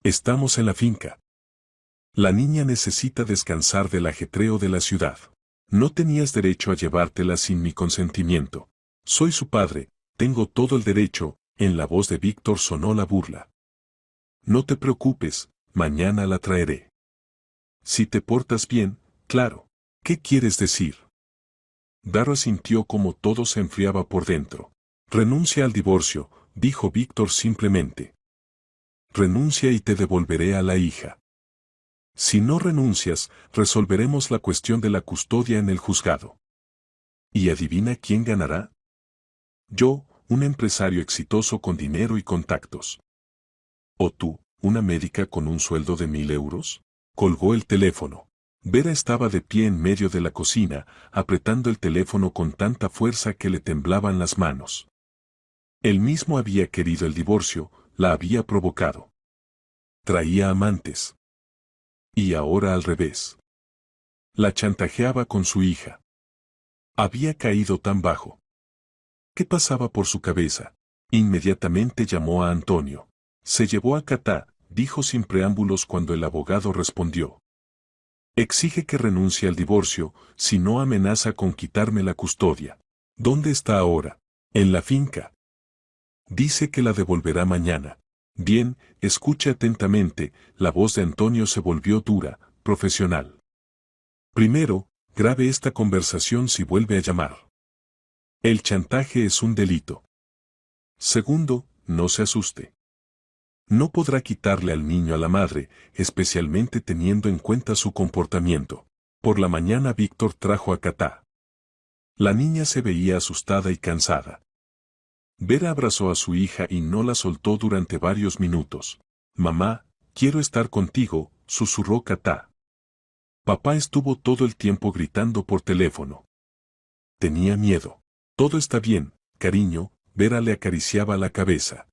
«Estamos en la finca. La niña necesita descansar del ajetreo de la ciudad. No tenías derecho a llevártela sin mi consentimiento. Soy su padre, tengo todo el derecho». En la voz de Víctor sonó la burla. «No te preocupes, mañana la traeré. Si te portas bien, claro». «¿Qué quieres decir?». Dara sintió como todo se enfriaba por dentro. «Renuncia al divorcio», dijo Víctor simplemente. «Renuncia y te devolveré a la hija. Si no renuncias, resolveremos la cuestión de la custodia en el juzgado. ¿Y adivina quién ganará? Yo, un empresario exitoso con dinero y contactos. ¿O tú, una médica con un sueldo de 1.000 euros? Colgó el teléfono. Vera estaba de pie en medio de la cocina, apretando el teléfono con tanta fuerza que le temblaban las manos. Él mismo había querido el divorcio, la había provocado. Traía amantes. Y ahora al revés. La chantajeaba con su hija. Había caído tan bajo. ¿Qué pasaba por su cabeza? Inmediatamente llamó a Antonio. «Se llevó a Catá», dijo sin preámbulos cuando el abogado respondió. «Exige que renuncie al divorcio, si no amenaza con quitarme la custodia». «¿Dónde está ahora?». «En la finca. Dice que la devolverá mañana». «Bien, escuche atentamente», la voz de Antonio se volvió dura, profesional. «Primero, grabe esta conversación si vuelve a llamar. El chantaje es un delito. Segundo, no se asuste. No podrá quitarle al niño a la madre, especialmente teniendo en cuenta su comportamiento». Por la mañana Víctor trajo a Catá. La niña se veía asustada y cansada. Vera abrazó a su hija y no la soltó durante varios minutos. «Mamá, quiero estar contigo», susurró Catá. Papá estuvo todo el tiempo gritando por teléfono. Tenía miedo. «Todo está bien, cariño», Vera le acariciaba la cabeza.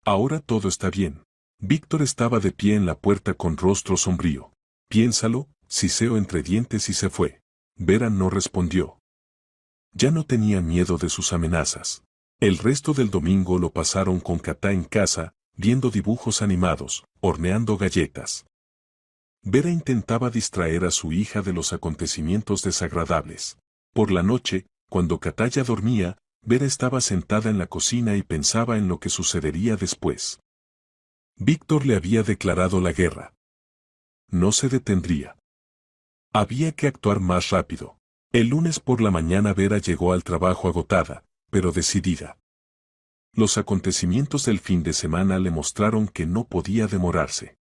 «Ahora todo está bien». Víctor estaba de pie en la puerta con rostro sombrío. «Piénsalo», siseó entre dientes y se fue. Vera no respondió. Ya no tenía miedo de sus amenazas. El resto del domingo lo pasaron con Catá en casa, viendo dibujos animados, horneando galletas. Vera intentaba distraer a su hija de los acontecimientos desagradables. Por la noche, cuando Catá ya dormía, Vera estaba sentada en la cocina y pensaba en lo que sucedería después. Víctor le había declarado la guerra. No se detendría. Había que actuar más rápido. El lunes por la mañana Vera llegó al trabajo agotada, pero decidida. Los acontecimientos del fin de semana le mostraron que no podía demorarse.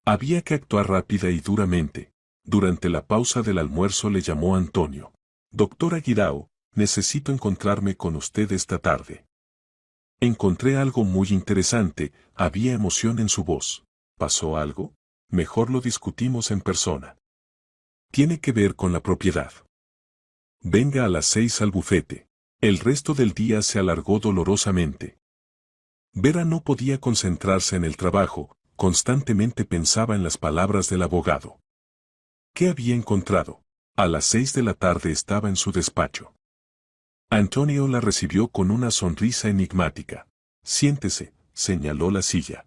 Había que actuar rápida y duramente. Durante la pausa del almuerzo le llamó Antonio. «Doctora Guirao, necesito encontrarme con usted esta tarde». Encontré algo muy interesante, había emoción en su voz. ¿Pasó algo? Mejor lo discutimos en persona. Tiene que ver con la propiedad. Venga a las 6 al bufete. El resto del día se alargó dolorosamente. Vera no podía concentrarse en el trabajo, constantemente pensaba en las palabras del abogado. ¿Qué había encontrado? A las 6 de la tarde estaba en su despacho. Antonio la recibió con una sonrisa enigmática. Siéntese, señaló la silla.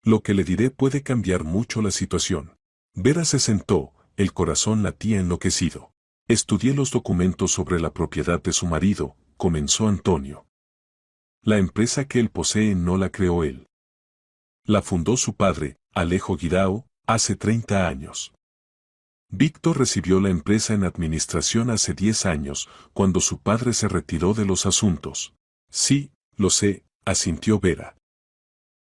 Lo que le diré puede cambiar mucho la situación. Vera se sentó, el corazón latía enloquecido. Estudié los documentos sobre la propiedad de su marido, comenzó Antonio. La empresa que él posee no la creó él. La fundó su padre, Alejo Guirao, hace 30 años. Víctor recibió la empresa en administración hace 10 años, cuando su padre se retiró de los asuntos. Sí, lo sé, asintió Vera.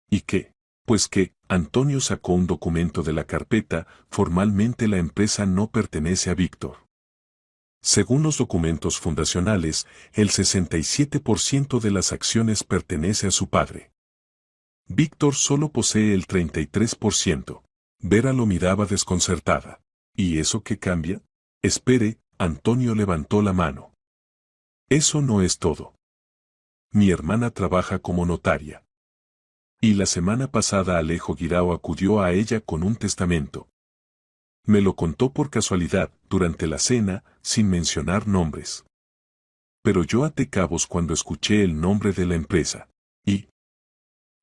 ¿Y qué? Pues que, Antonio sacó un documento de la carpeta, formalmente la empresa no pertenece a Víctor. Según los documentos fundacionales, el 67% de las acciones pertenece a su padre. Víctor solo posee el 33%. Vera lo miraba desconcertada. ¿Y eso qué cambia? Espere, Antonio levantó la mano. Eso no es todo. Mi hermana trabaja como notaria. Y la semana pasada Alejo Guirao acudió a ella con un testamento. Me lo contó por casualidad, durante la cena, sin mencionar nombres. Pero yo até cabos cuando escuché el nombre de la empresa. Y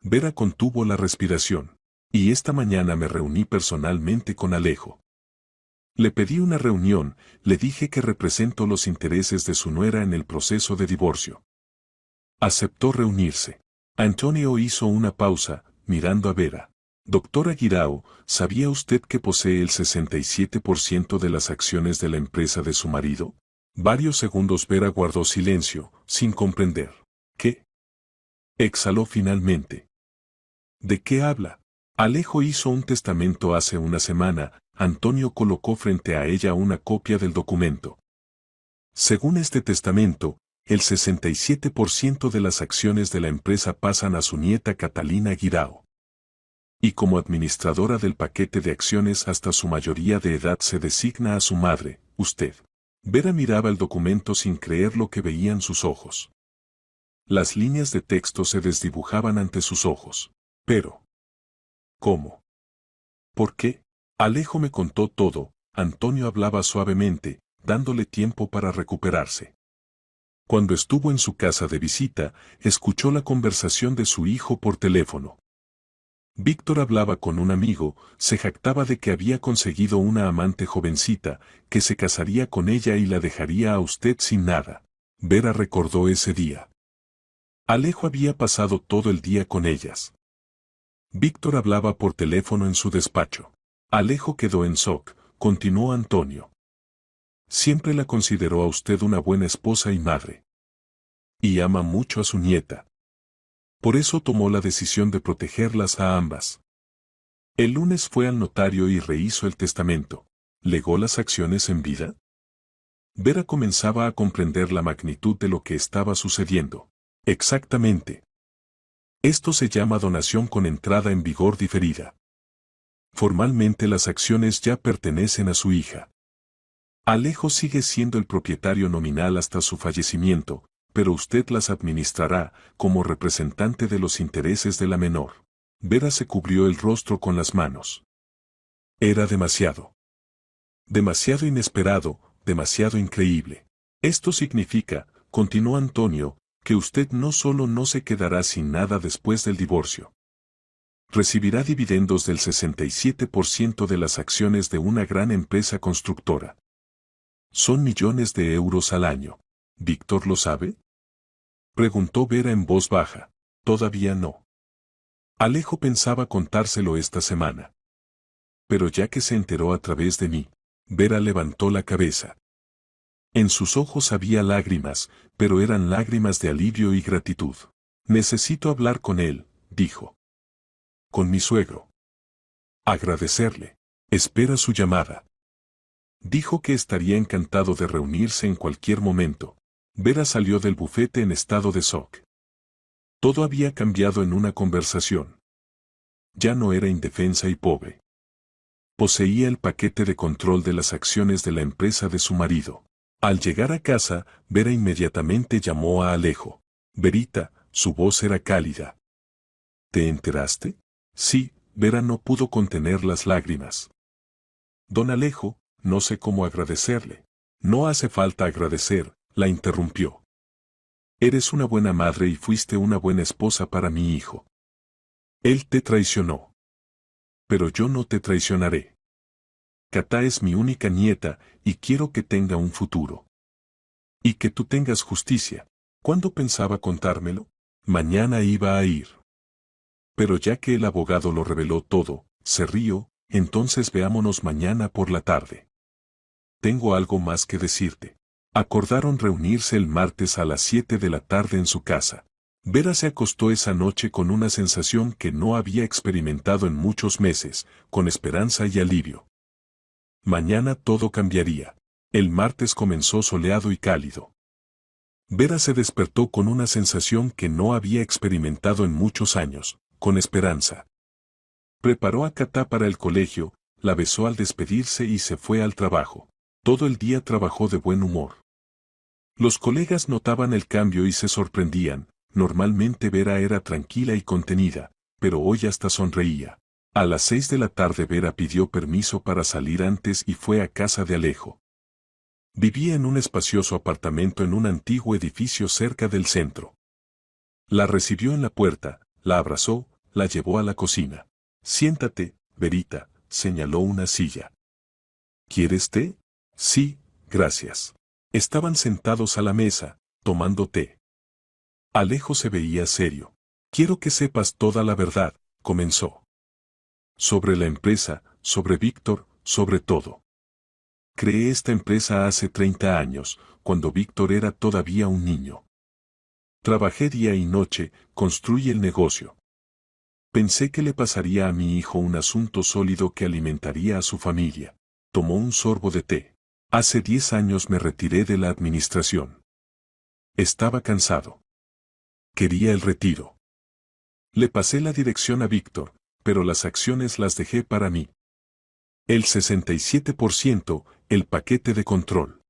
Vera contuvo la respiración. Y esta mañana me reuní personalmente con Alejo. Le pedí una reunión, le dije que represento los intereses de su nuera en el proceso de divorcio. Aceptó reunirse. Antonio hizo una pausa, mirando a Vera. Doctora Guirao, ¿sabía usted que posee el 67% de las acciones de la empresa de su marido? Varios segundos Vera guardó silencio, sin comprender. ¿Qué? Exhaló finalmente. ¿De qué habla? Alejo hizo un testamento hace una semana, Antonio colocó frente a ella una copia del documento. Según este testamento, el 67% de las acciones de la empresa pasan a su nieta Catalina Guirao. Y como administradora del paquete de acciones hasta su mayoría de edad se designa a su madre, usted. Vera miraba el documento sin creer lo que veían sus ojos. Las líneas de texto se desdibujaban ante sus ojos. Pero, ¿cómo? ¿Por qué? Alejo me contó todo, Antonio hablaba suavemente, dándole tiempo para recuperarse. Cuando estuvo en su casa de visita, escuchó la conversación de su hijo por teléfono. Víctor hablaba con un amigo, se jactaba de que había conseguido una amante jovencita, que se casaría con ella y la dejaría a usted sin nada. Vera recordó ese día. Alejo había pasado todo el día con ellas. Víctor hablaba por teléfono en su despacho. Alejo quedó en shock, continuó Antonio. Siempre la consideró a usted una buena esposa y madre. Y ama mucho a su nieta. Por eso tomó la decisión de protegerlas a ambas. El lunes fue al notario y rehizo el testamento. ¿Legó las acciones en vida? Vera comenzaba a comprender la magnitud de lo que estaba sucediendo. Exactamente. Esto se llama donación con entrada en vigor diferida. Formalmente las acciones ya pertenecen a su hija. Alejo sigue siendo el propietario nominal hasta su fallecimiento, pero usted las administrará como representante de los intereses de la menor. Vera se cubrió el rostro con las manos. Era demasiado. Demasiado inesperado, demasiado increíble. Esto significa, continuó Antonio, que usted no solo no se quedará sin nada después del divorcio. Recibirá dividendos del 67% de las acciones de una gran empresa constructora. Son millones de euros al año. ¿Víctor lo sabe? Preguntó Vera en voz baja. Todavía no. Alejo pensaba contárselo esta semana. Pero ya que se enteró a través de mí, Vera levantó la cabeza. En sus ojos había lágrimas, pero eran lágrimas de alivio y gratitud. Necesito hablar con él, dijo. Con mi suegro. Agradecerle. Espera su llamada. Dijo que estaría encantado de reunirse en cualquier momento. Vera salió del bufete en estado de shock. Todo había cambiado en una conversación. Ya no era indefensa y pobre. Poseía el paquete de control de las acciones de la empresa de su marido. Al llegar a casa, Vera inmediatamente llamó a Alejo. Verita, su voz era cálida. ¿Te enteraste? Sí, Vera no pudo contener las lágrimas. Don Alejo, no sé cómo agradecerle. No hace falta agradecer, la interrumpió. Eres una buena madre y fuiste una buena esposa para mi hijo. Él te traicionó. Pero yo no te traicionaré. Catá es mi única nieta y quiero que tenga un futuro. Y que tú tengas justicia. ¿Cuándo pensaba contármelo? Mañana iba a ir. Pero ya que el abogado lo reveló todo, se rió, entonces veámonos mañana por la tarde. Tengo algo más que decirte. Acordaron reunirse el martes a las 7 de la tarde en su casa. Vera se acostó esa noche con una sensación que no había experimentado en muchos meses, con esperanza y alivio. Mañana todo cambiaría. El martes comenzó soleado y cálido. Vera se despertó con una sensación que no había experimentado en muchos años, con esperanza. Preparó a Catá para el colegio, la besó al despedirse y se fue al trabajo. Todo el día trabajó de buen humor. Los colegas notaban el cambio y se sorprendían. Normalmente Vera era tranquila y contenida, pero hoy hasta sonreía. A las 6 de la tarde Vera pidió permiso para salir antes y fue a casa de Alejo. Vivía en un espacioso apartamento en un antiguo edificio cerca del centro. La recibió en la puerta, la abrazó, la llevó a la cocina. Siéntate, Verita, señaló una silla. ¿Quieres té? Sí, gracias. Estaban sentados a la mesa, tomando té. Alejo se veía serio. Quiero que sepas toda la verdad, comenzó. Sobre la empresa, sobre Víctor, sobre todo. Creé esta empresa hace 30 años, cuando Víctor era todavía un niño. Trabajé día y noche, construí el negocio. Pensé que le pasaría a mi hijo un asunto sólido que alimentaría a su familia. Tomó un sorbo de té. Hace 10 años me retiré de la administración. Estaba cansado. Quería el retiro. Le pasé la dirección a Víctor, pero las acciones las dejé para mí. El 67%, el paquete de control.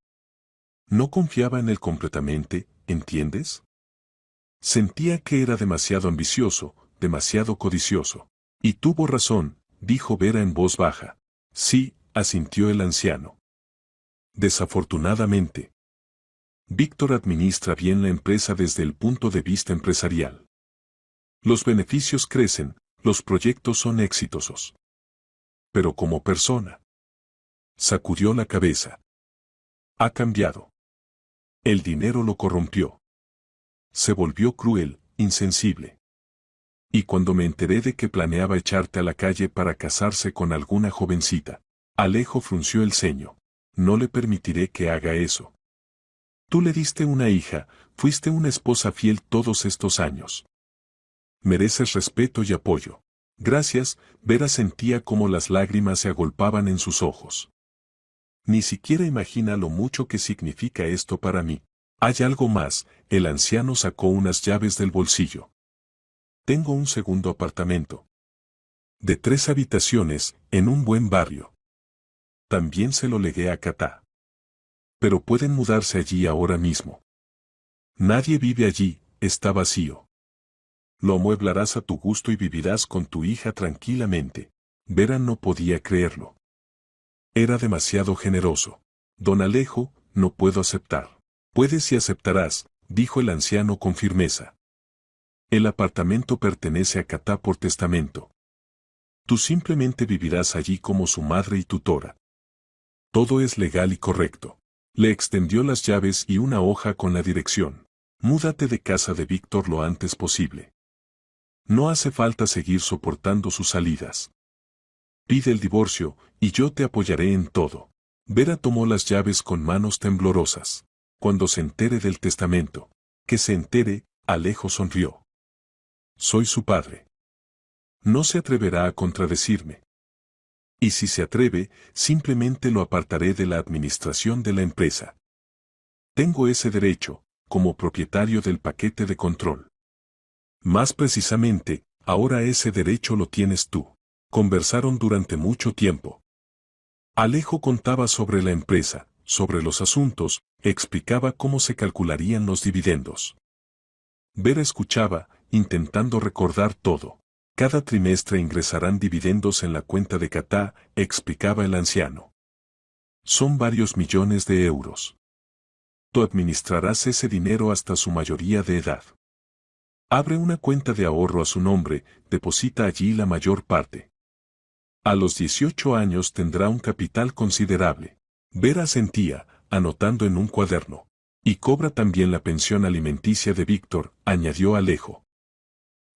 No confiaba en él completamente, ¿entiendes? Sentía que era demasiado ambicioso, demasiado codicioso. Y tuvo razón, dijo Vera en voz baja. Sí, asintió el anciano. Desafortunadamente. Víctor administra bien la empresa desde el punto de vista empresarial. Los beneficios crecen, los proyectos son exitosos. Pero como persona. Sacudió la cabeza. Ha cambiado. El dinero lo corrompió. Se volvió cruel, insensible. Y cuando me enteré de que planeaba echarte a la calle para casarse con alguna jovencita, Alejo frunció el ceño. No le permitiré que haga eso. Tú le diste una hija, fuiste una esposa fiel todos estos años. Mereces respeto y apoyo. Gracias, Vera sentía como las lágrimas se agolpaban en sus ojos. Ni siquiera imagina lo mucho que significa esto para mí. Hay algo más, el anciano sacó unas llaves del bolsillo. Tengo un segundo apartamento. De 3 habitaciones, en un buen barrio. También se lo legué a Catá. Pero pueden mudarse allí ahora mismo. Nadie vive allí, está vacío. Lo amueblarás a tu gusto y vivirás con tu hija tranquilamente. Vera no podía creerlo. Era demasiado generoso. Don Alejo, no puedo aceptar. Puedes y aceptarás, dijo el anciano con firmeza. El apartamento pertenece a Catá por testamento. Tú simplemente vivirás allí como su madre y tutora. Todo es legal y correcto. Le extendió las llaves y una hoja con la dirección. Múdate de casa de Víctor lo antes posible. No hace falta seguir soportando sus salidas. Pide el divorcio, y yo te apoyaré en todo. Vera tomó las llaves con manos temblorosas. Cuando se entere del testamento. Que se entere, Alejo sonrió. Soy su padre. No se atreverá a contradecirme. Y si se atreve, simplemente lo apartaré de la administración de la empresa. Tengo ese derecho, como propietario del paquete de control. Más precisamente, ahora ese derecho lo tienes tú. Conversaron durante mucho tiempo. Alejo contaba sobre la empresa, sobre los asuntos, explicaba cómo se calcularían los dividendos. Vera escuchaba, intentando recordar todo. Cada trimestre ingresarán dividendos en la cuenta de Catá, explicaba el anciano. Son varios millones de euros. Tú administrarás ese dinero hasta su mayoría de edad. Abre una cuenta de ahorro a su nombre, deposita allí la mayor parte. A los 18 años tendrá un capital considerable. Vera asentía, anotando en un cuaderno. Y cobra también la pensión alimenticia de Víctor, añadió Alejo.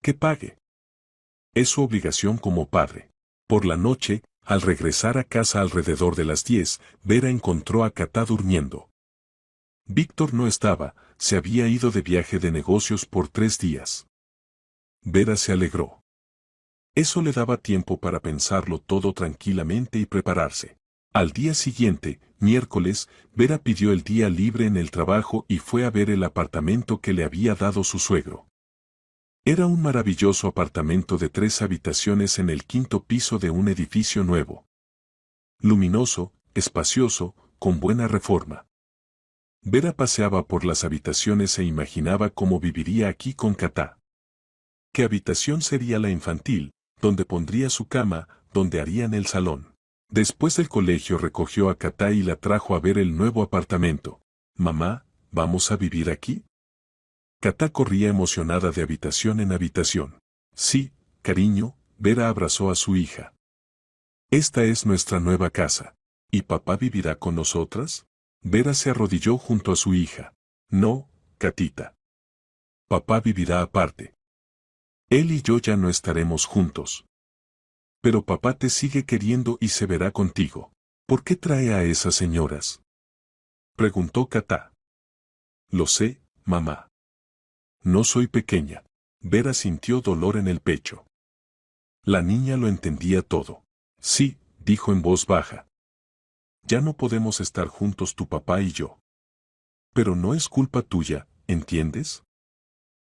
Que pague. Es su obligación como padre. Por la noche, al regresar a casa alrededor de las 10, Vera encontró a Catá durmiendo. Víctor no estaba, se había ido de viaje de negocios por 3 días. Vera se alegró. Eso le daba tiempo para pensarlo todo tranquilamente y prepararse. Al día siguiente, miércoles, Vera pidió el día libre en el trabajo y fue a ver el apartamento que le había dado su suegro. Era un maravilloso apartamento de 3 habitaciones en el 5º piso de un edificio nuevo. Luminoso, espacioso, con buena reforma. Vera paseaba por las habitaciones e imaginaba cómo viviría aquí con Catá. ¿Qué habitación sería la infantil, donde pondría su cama, donde harían el salón? Después del colegio recogió a Catá y la trajo a ver el nuevo apartamento. Mamá, ¿vamos a vivir aquí? Catá corría emocionada de habitación en habitación. Sí, cariño, Vera abrazó a su hija. Esta es nuestra nueva casa. ¿Y papá vivirá con nosotras? Vera se arrodilló junto a su hija. No, Catita. Papá vivirá aparte. Él y yo ya no estaremos juntos. Pero papá te sigue queriendo y se verá contigo. ¿Por qué trae a esas señoras? Preguntó Catá. Lo sé, mamá. No soy pequeña. Vera sintió dolor en el pecho. La niña lo entendía todo. Sí, dijo en voz baja. Ya no podemos estar juntos tu papá y yo. Pero no es culpa tuya, ¿entiendes?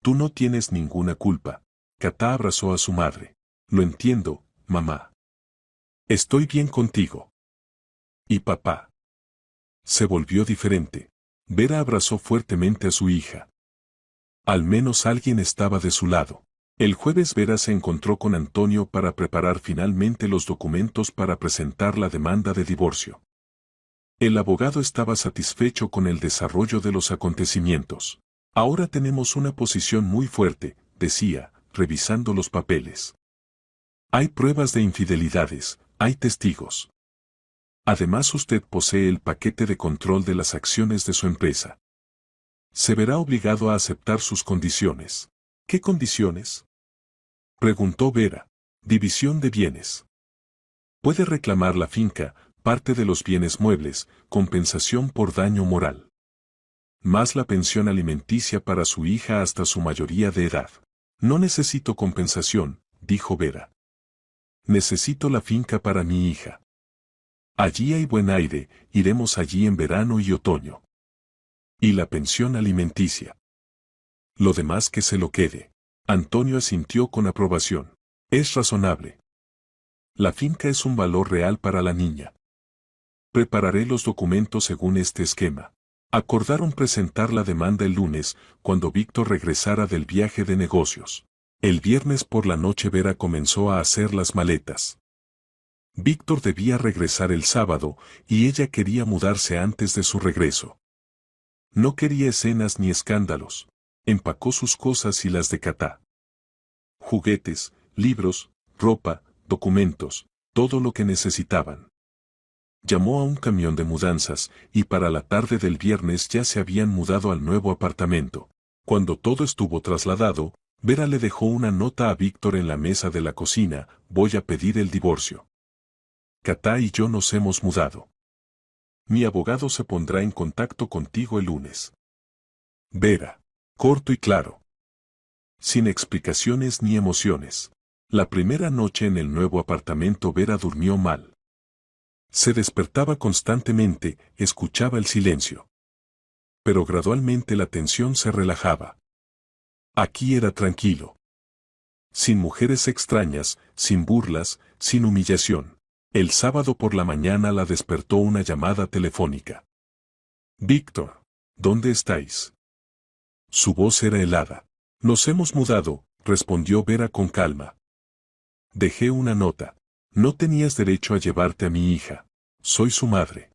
Tú no tienes ninguna culpa. Catá abrazó a su madre. Lo entiendo, mamá. Estoy bien contigo. ¿Y papá? Se volvió diferente. Vera abrazó fuertemente a su hija. Al menos alguien estaba de su lado. El jueves Vera se encontró con Antonio para preparar finalmente los documentos para presentar la demanda de divorcio. El abogado estaba satisfecho con el desarrollo de los acontecimientos. Ahora tenemos una posición muy fuerte, decía, revisando los papeles. Hay pruebas de infidelidades, hay testigos. Además usted posee el paquete de control de las acciones de su empresa. Se verá obligado a aceptar sus condiciones. ¿Qué condiciones? Preguntó Vera. División de bienes. Puede reclamar la finca, parte de los bienes muebles, compensación por daño moral. Más la pensión alimenticia para su hija hasta su mayoría de edad. No necesito compensación, dijo Vera. Necesito la finca para mi hija. Allí hay buen aire, iremos allí en verano y otoño. Y la pensión alimenticia. Lo demás que se lo quede. Antonio asintió con aprobación. Es razonable. La finca es un valor real para la niña. Prepararé los documentos según este esquema. Acordaron presentar la demanda el lunes, cuando Víctor regresara del viaje de negocios. El viernes por la noche Vera comenzó a hacer las maletas. Víctor debía regresar el sábado, y ella quería mudarse antes de su regreso. No quería escenas ni escándalos. Empacó sus cosas y las de Catá. Juguetes, libros, ropa, documentos, todo lo que necesitaban. Llamó a un camión de mudanzas, y para la tarde del viernes ya se habían mudado al nuevo apartamento. Cuando todo estuvo trasladado, Vera le dejó una nota a Víctor en la mesa de la cocina: voy a pedir el divorcio. Catá y yo nos hemos mudado. Mi abogado se pondrá en contacto contigo el lunes. Vera. Corto y claro. Sin explicaciones ni emociones. La primera noche en el nuevo apartamento Vera durmió mal. Se despertaba constantemente, escuchaba el silencio. Pero gradualmente la tensión se relajaba. Aquí era tranquilo. Sin mujeres extrañas, sin burlas, sin humillación. El sábado por la mañana la despertó una llamada telefónica. Víctor, ¿dónde estáis? Su voz era helada. Nos hemos mudado, respondió Vera con calma. Dejé una nota. No tenías derecho a llevarte a mi hija. Soy su madre.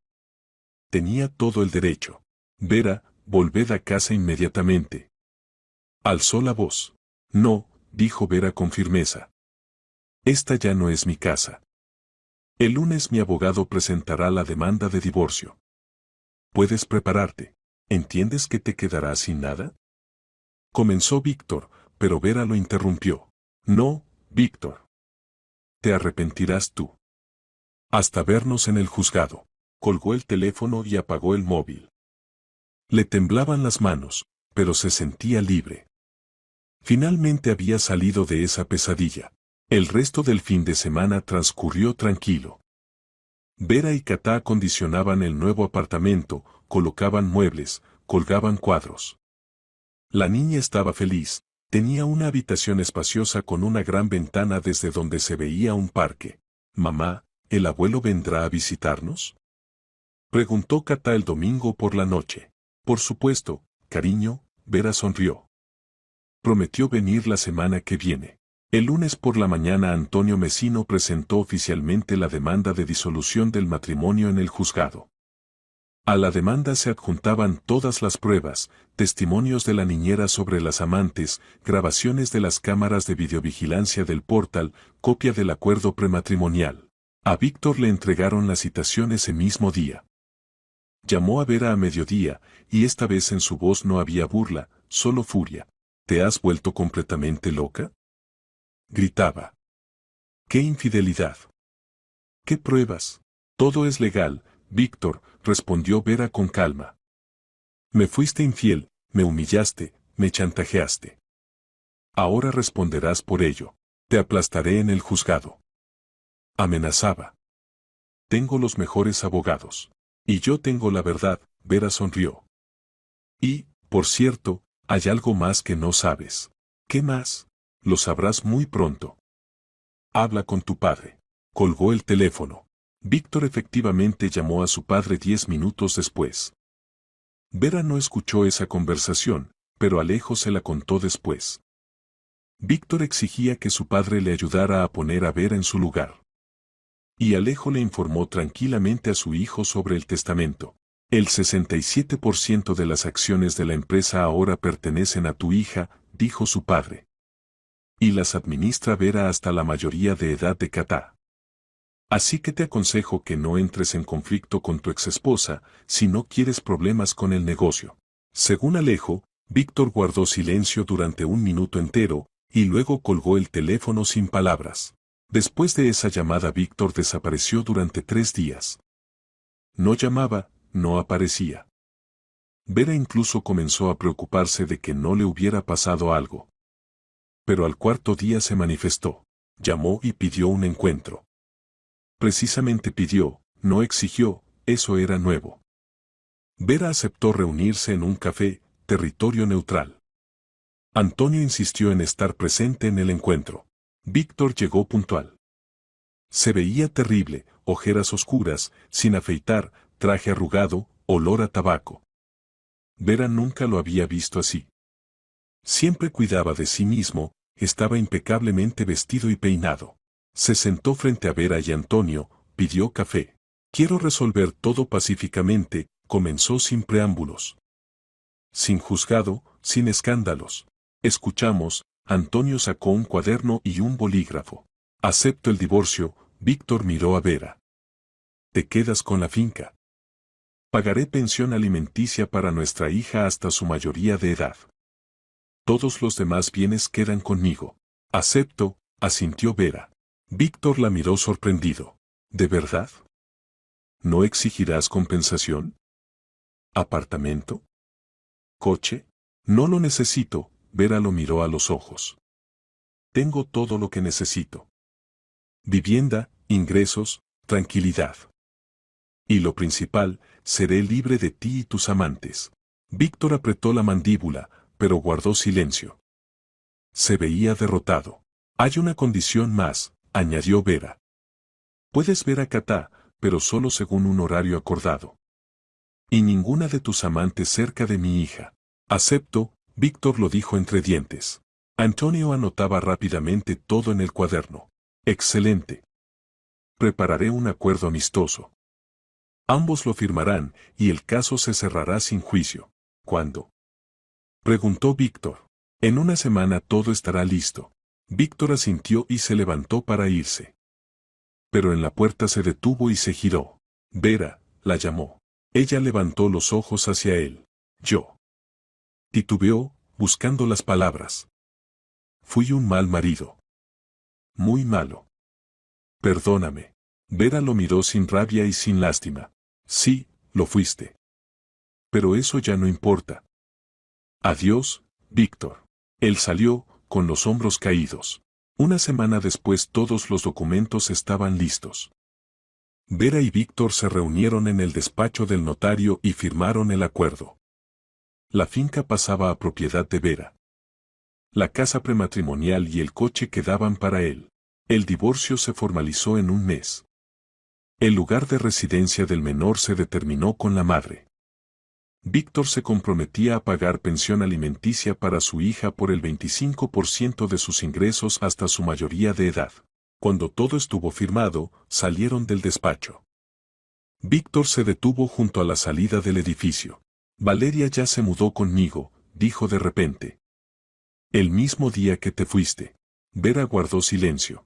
Tenía todo el derecho. Vera, volved a casa inmediatamente. Alzó la voz. No, dijo Vera con firmeza. Esta ya no es mi casa. El lunes mi abogado presentará la demanda de divorcio. Puedes prepararte. ¿Entiendes que te quedarás sin nada? Comenzó Víctor, pero Vera lo interrumpió. No, Víctor. Te arrepentirás tú. Hasta vernos en el juzgado. Colgó el teléfono y apagó el móvil. Le temblaban las manos, pero se sentía libre. Finalmente había salido de esa pesadilla. El resto del fin de semana transcurrió tranquilo. Vera y Katá acondicionaban el nuevo apartamento, colocaban muebles, colgaban cuadros. La niña estaba feliz, tenía una habitación espaciosa con una gran ventana desde donde se veía un parque. Mamá, ¿el abuelo vendrá a visitarnos? Preguntó Katá el domingo por la noche. Por supuesto, cariño, Vera sonrió. Prometió venir la semana que viene. El lunes por la mañana Antonio Mesino presentó oficialmente la demanda de disolución del matrimonio en el juzgado. A la demanda se adjuntaban todas las pruebas, testimonios de la niñera sobre las amantes, grabaciones de las cámaras de videovigilancia del portal, copia del acuerdo prematrimonial. A Víctor le entregaron la citación ese mismo día. Llamó a Vera a mediodía, y esta vez en su voz no había burla, solo furia. ¿Te has vuelto completamente loca?, gritaba. ¡Qué infidelidad! ¿Qué pruebas? Todo es legal, Víctor, respondió Vera con calma. Me fuiste infiel, me humillaste, me chantajeaste. Ahora responderás por ello. Te aplastaré en el juzgado. Amenazaba. Tengo los mejores abogados. Y yo tengo la verdad, Vera sonrió. Y, por cierto, hay algo más que no sabes. ¿Qué más? Lo sabrás muy pronto. Habla con tu padre. Colgó el teléfono. Víctor efectivamente llamó a su padre 10 minutos después. Vera no escuchó esa conversación, pero Alejo se la contó después. Víctor exigía que su padre le ayudara a poner a Vera en su lugar. Y Alejo le informó tranquilamente a su hijo sobre el testamento. El 67% de las acciones de la empresa ahora pertenecen a tu hija, dijo su padre. Y las administra Vera hasta la mayoría de edad de Katá. Así que te aconsejo que no entres en conflicto con tu exesposa si no quieres problemas con el negocio. Según Alejo, Víctor guardó silencio durante un minuto entero, y luego colgó el teléfono sin palabras. Después de esa llamada Víctor desapareció durante 3 días. No llamaba, no aparecía. Vera incluso comenzó a preocuparse de que no le hubiera pasado algo. Pero al cuarto día se manifestó. Llamó y pidió un encuentro. Precisamente pidió, no exigió, eso era nuevo. Vera aceptó reunirse en un café, territorio neutral. Antonio insistió en estar presente en el encuentro. Víctor llegó puntual. Se veía terrible, ojeras oscuras, sin afeitar, traje arrugado, olor a tabaco. Vera nunca lo había visto así. Siempre cuidaba de sí mismo, estaba impecablemente vestido y peinado. Se sentó frente a Vera y Antonio, pidió café. Quiero resolver todo pacíficamente, comenzó sin preámbulos. Sin juzgado, sin escándalos. Escuchamos, Antonio sacó un cuaderno y un bolígrafo. Acepto el divorcio, Víctor miró a Vera. Te quedas con la finca. Pagaré pensión alimenticia para nuestra hija hasta su mayoría de edad. Todos los demás bienes quedan conmigo. Acepto, asintió Vera. Víctor la miró sorprendido. ¿De verdad? ¿No exigirás compensación? ¿Apartamento? ¿Coche? No lo necesito, Vera lo miró a los ojos. Tengo todo lo que necesito. Vivienda, ingresos, tranquilidad. Y lo principal, seré libre de ti y tus amantes. Víctor apretó la mandíbula, pero guardó silencio. Se veía derrotado. Hay una condición más, añadió Vera. Puedes ver a Katá, pero solo según un horario acordado. Y ninguna de tus amantes cerca de mi hija. Acepto, Víctor lo dijo entre dientes. Antonio anotaba rápidamente todo en el cuaderno. Excelente. Prepararé un acuerdo amistoso. Ambos lo firmarán, y el caso se cerrará sin juicio. ¿Cuándo? Preguntó Víctor. En una semana todo estará listo. Víctor asintió y se levantó para irse. Pero en la puerta se detuvo y se giró. Vera, la llamó. Ella levantó los ojos hacia él. Yo. Titubeó, buscando las palabras. Fui un mal marido. Muy malo. Perdóname. Vera lo miró sin rabia y sin lástima. Sí, lo fuiste. Pero eso ya no importa. Adiós, Víctor. Él salió, con los hombros caídos. Una semana después todos los documentos estaban listos. Vera y Víctor se reunieron en el despacho del notario y firmaron el acuerdo. La finca pasaba a propiedad de Vera. La casa prematrimonial y el coche quedaban para él. El divorcio se formalizó en un mes. El lugar de residencia del menor se determinó con la madre. Víctor se comprometía a pagar pensión alimenticia para su hija por el 25% de sus ingresos hasta su mayoría de edad. Cuando todo estuvo firmado, salieron del despacho. Víctor se detuvo junto a la salida del edificio. Valeria ya se mudó conmigo, dijo de repente. El mismo día que te fuiste. Vera guardó silencio.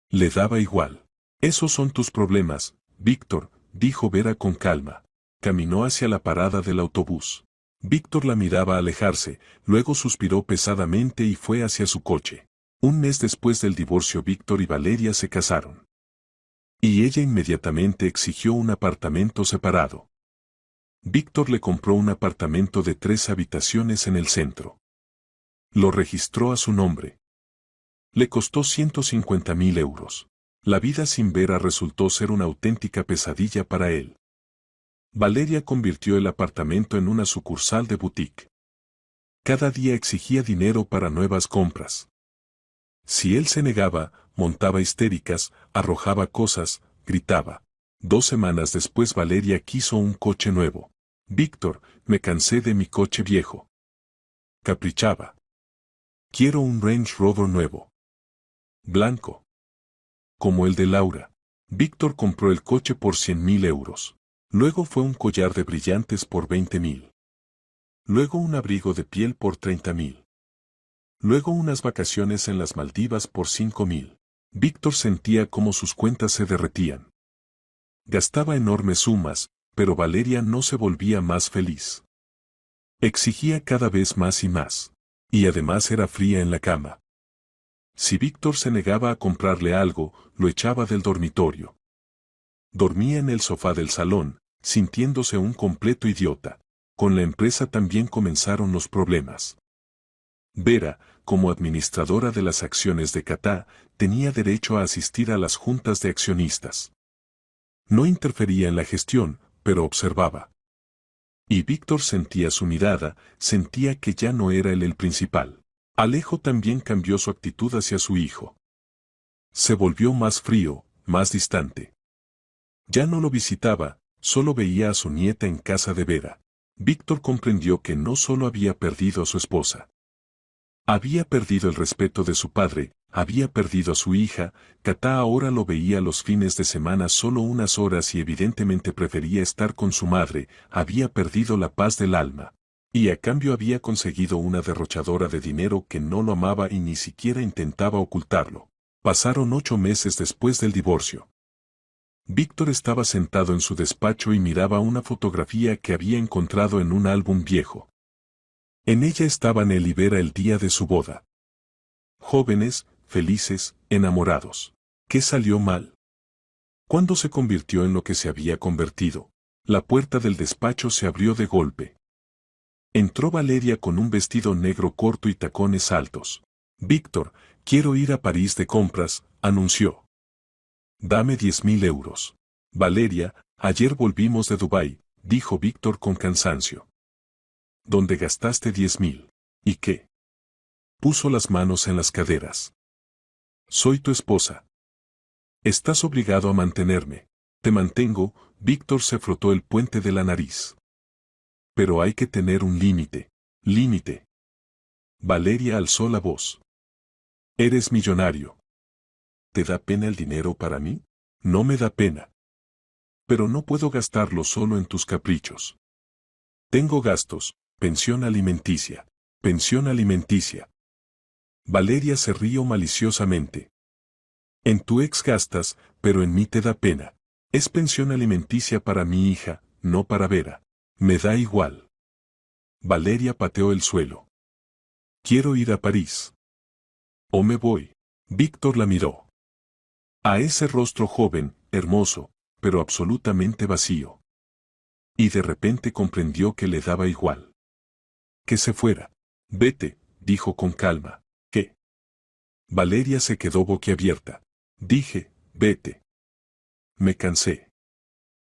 Le daba igual. Esos son tus problemas, Víctor, dijo Vera con calma. Caminó hacia la parada del autobús. Víctor la miraba alejarse, luego suspiró pesadamente y fue hacia su coche. Un mes después del divorcio Víctor y Valeria se casaron. Y ella inmediatamente exigió un apartamento separado. Víctor le compró un apartamento de 3 habitaciones en el centro. Lo registró a su nombre. Le costó 150.000 euros. La vida sin Vera resultó ser una auténtica pesadilla para él. Valeria convirtió el apartamento en una sucursal de boutique. Cada día exigía dinero para nuevas compras. Si él se negaba, montaba histéricas, arrojaba cosas, gritaba. 2 semanas después Valeria quiso un coche nuevo. Víctor, me cansé de mi coche viejo. Caprichaba. Quiero un Range Rover nuevo. Blanco. Como el de Laura. Víctor compró el coche por 100.000 euros. Luego fue un collar de brillantes por 20.000. Luego un abrigo de piel por 30.000. Luego unas vacaciones en las Maldivas por 5.000. Víctor sentía cómo sus cuentas se derretían. Gastaba enormes sumas, pero Valeria no se volvía más feliz. Exigía cada vez más y más. Y además era fría en la cama. Si Víctor se negaba a comprarle algo, lo echaba del dormitorio. Dormía en el sofá del salón, sintiéndose un completo idiota. Con la empresa también comenzaron los problemas. Vera, como administradora de las acciones de Catá, tenía derecho a asistir a las juntas de accionistas. No interfería en la gestión, pero observaba. Y Víctor sentía su mirada, sentía que ya no era él el principal. Alejo también cambió su actitud hacia su hijo. Se volvió más frío, más distante. Ya no lo visitaba, solo veía a su nieta en casa de Vera. Víctor comprendió que no solo había perdido a su esposa. Había perdido el respeto de su padre, había perdido a su hija. Catá ahora lo veía los fines de semana solo unas horas y evidentemente prefería estar con su madre, había perdido la paz del alma. Y a cambio había conseguido una derrochadora de dinero que no lo amaba y ni siquiera intentaba ocultarlo. Pasaron 8 meses después del divorcio. Víctor estaba sentado en su despacho y miraba una fotografía que había encontrado en un álbum viejo. En ella estaban él y Vera el día de su boda. Jóvenes, felices, enamorados. ¿Qué salió mal? ¿Cuándo se convirtió en lo que se había convertido? La puerta del despacho se abrió de golpe. Entró Valeria con un vestido negro corto y tacones altos. Víctor, quiero ir a París de compras, anunció. Dame 10.000 euros. Valeria, ayer volvimos de Dubái, dijo Víctor con cansancio. ¿Dónde gastaste 10.000? ¿Y qué? Puso las manos en las caderas. Soy tu esposa. Estás obligado a mantenerme. Te mantengo, Víctor se frotó el puente de la nariz. Pero hay que tener un límite. Límite. Valeria alzó la voz. Eres millonario. ¿Te da pena el dinero para mí? No me da pena. Pero no puedo gastarlo solo en tus caprichos. Tengo gastos, pensión alimenticia. Pensión alimenticia. Valeria se rió maliciosamente. En tu ex gastas, pero en mí te da pena. Es pensión alimenticia para mi hija, no para Vera. Me da igual. Valeria pateó el suelo. Quiero ir a París. O me voy. Víctor la miró. A ese rostro joven, hermoso, pero absolutamente vacío. Y de repente comprendió que le daba igual. Que se fuera. Vete, dijo con calma. ¿Qué? Valeria se quedó boquiabierta. Dije, vete. Me cansé.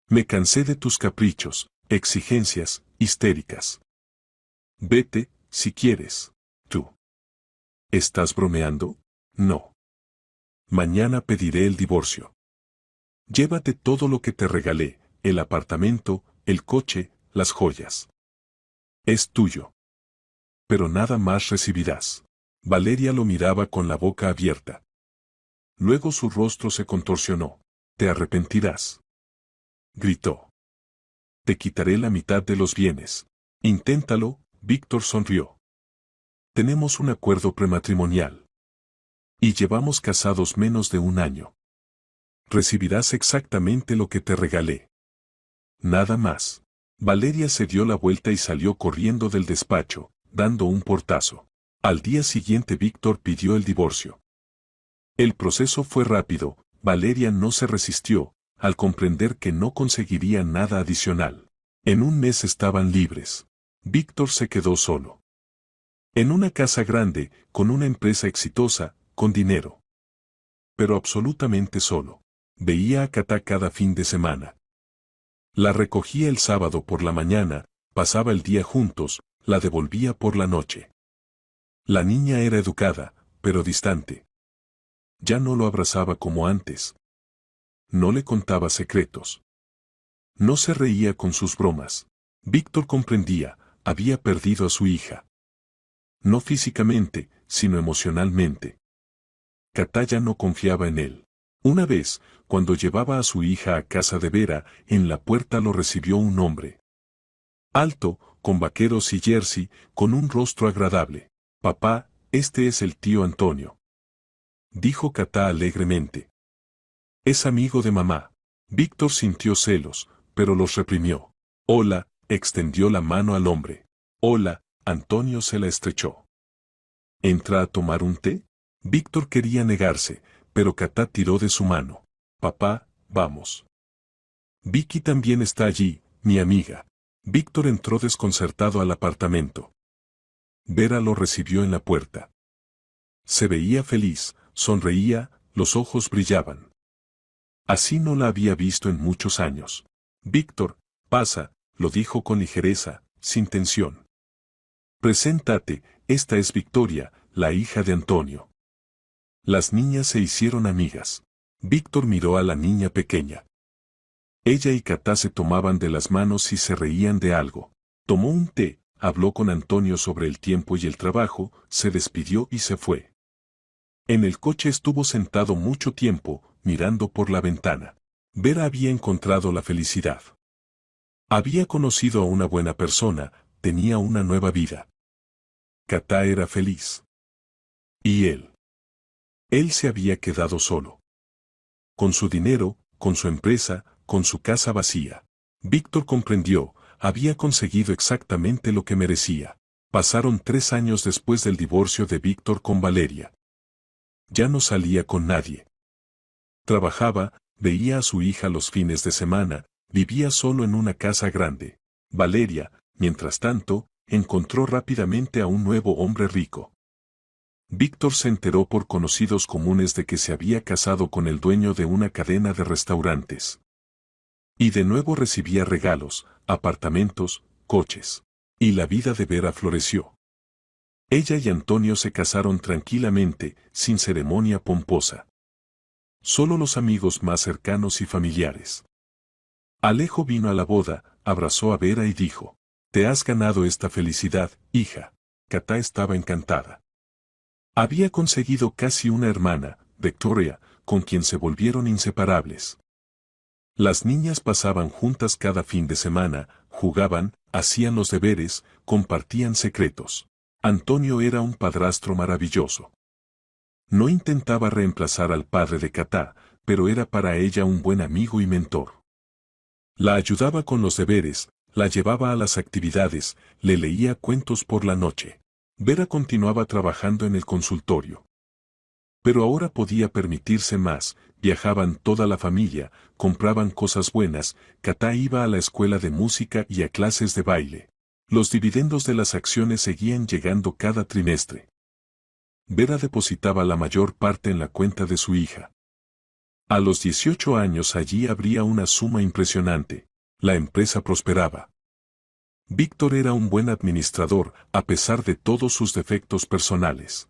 Me cansé de tus caprichos, exigencias, histéricas. Vete, si quieres. ¿Tú? ¿Estás bromeando? No. Mañana pediré el divorcio. Llévate todo lo que te regalé, el apartamento, el coche, las joyas. Es tuyo. Pero nada más recibirás. Valeria lo miraba con la boca abierta. Luego su rostro se contorsionó. Te arrepentirás. Gritó. Te quitaré la mitad de los bienes. Inténtalo, Víctor sonrió. Tenemos un acuerdo prematrimonial. Y llevamos casados menos de un año. Recibirás exactamente lo que te regalé. Nada más. Valeria se dio la vuelta y salió corriendo del despacho, dando un portazo. Al día siguiente Víctor pidió el divorcio. El proceso fue rápido, Valeria no se resistió, al comprender que no conseguiría nada adicional. En un mes estaban libres. Víctor se quedó solo. En una casa grande, con una empresa exitosa, con dinero. Pero absolutamente solo. Veía a Katá cada fin de semana. La recogía el sábado por la mañana, pasaba el día juntos, la devolvía por la noche. La niña era educada, pero distante. Ya no lo abrazaba como antes. No le contaba secretos. No se reía con sus bromas. Víctor comprendía, había perdido a su hija. No físicamente, sino emocionalmente. Katá ya no confiaba en él. Una vez, cuando llevaba a su hija a casa de Vera, en la puerta lo recibió un hombre. Alto, con vaqueros y jersey, con un rostro agradable. Papá, este es el tío Antonio. Dijo Katá alegremente. Es amigo de mamá. Víctor sintió celos, pero los reprimió. Hola, extendió la mano al hombre. Hola, Antonio se la estrechó. ¿Entra a tomar un té? Víctor quería negarse, pero Katá tiró de su mano. Papá, vamos. Vicky también está allí, mi amiga. Víctor entró desconcertado al apartamento. Vera lo recibió en la puerta. Se veía feliz, sonreía, los ojos brillaban. Así no la había visto en muchos años. Víctor, pasa, lo dijo con ligereza, sin tensión. Preséntate, esta es Victoria, la hija de Antonio. Las niñas se hicieron amigas. Víctor miró a la niña pequeña. Ella y Katá se tomaban de las manos y se reían de algo. Tomó un té, habló con Antonio sobre el tiempo y el trabajo, se despidió y se fue. En el coche estuvo sentado mucho tiempo, mirando por la ventana. Vera había encontrado la felicidad. Había conocido a una buena persona, tenía una nueva vida. Katá era feliz. ¿Y él? Él se había quedado solo. Con su dinero, con su empresa, con su casa vacía. Víctor comprendió, había conseguido exactamente lo que merecía. Pasaron 3 años después del divorcio de Víctor con Valeria. Ya no salía con nadie. Trabajaba, veía a su hija los fines de semana, vivía solo en una casa grande. Valeria, mientras tanto, encontró rápidamente a un nuevo hombre rico. Víctor se enteró por conocidos comunes de que se había casado con el dueño de una cadena de restaurantes. Y de nuevo recibía regalos, apartamentos, coches. Y la vida de Vera floreció. Ella y Antonio se casaron tranquilamente, sin ceremonia pomposa. Solo los amigos más cercanos y familiares. Alejo vino a la boda, abrazó a Vera y dijo, «Te has ganado esta felicidad, hija». Katá estaba encantada. Había conseguido casi una hermana, Victoria, con quien se volvieron inseparables. Las niñas pasaban juntas cada fin de semana, jugaban, hacían los deberes, compartían secretos. Antonio era un padrastro maravilloso. No intentaba reemplazar al padre de Katá, pero era para ella un buen amigo y mentor. La ayudaba con los deberes, la llevaba a las actividades, le leía cuentos por la noche. Vera continuaba trabajando en el consultorio. Pero ahora podía permitirse más, viajaban toda la familia, compraban cosas buenas, Katá iba a la escuela de música y a clases de baile. Los dividendos de las acciones seguían llegando cada trimestre. Vera depositaba la mayor parte en la cuenta de su hija. A los 18 años allí habría una suma impresionante. La empresa prosperaba. Víctor era un buen administrador, a pesar de todos sus defectos personales.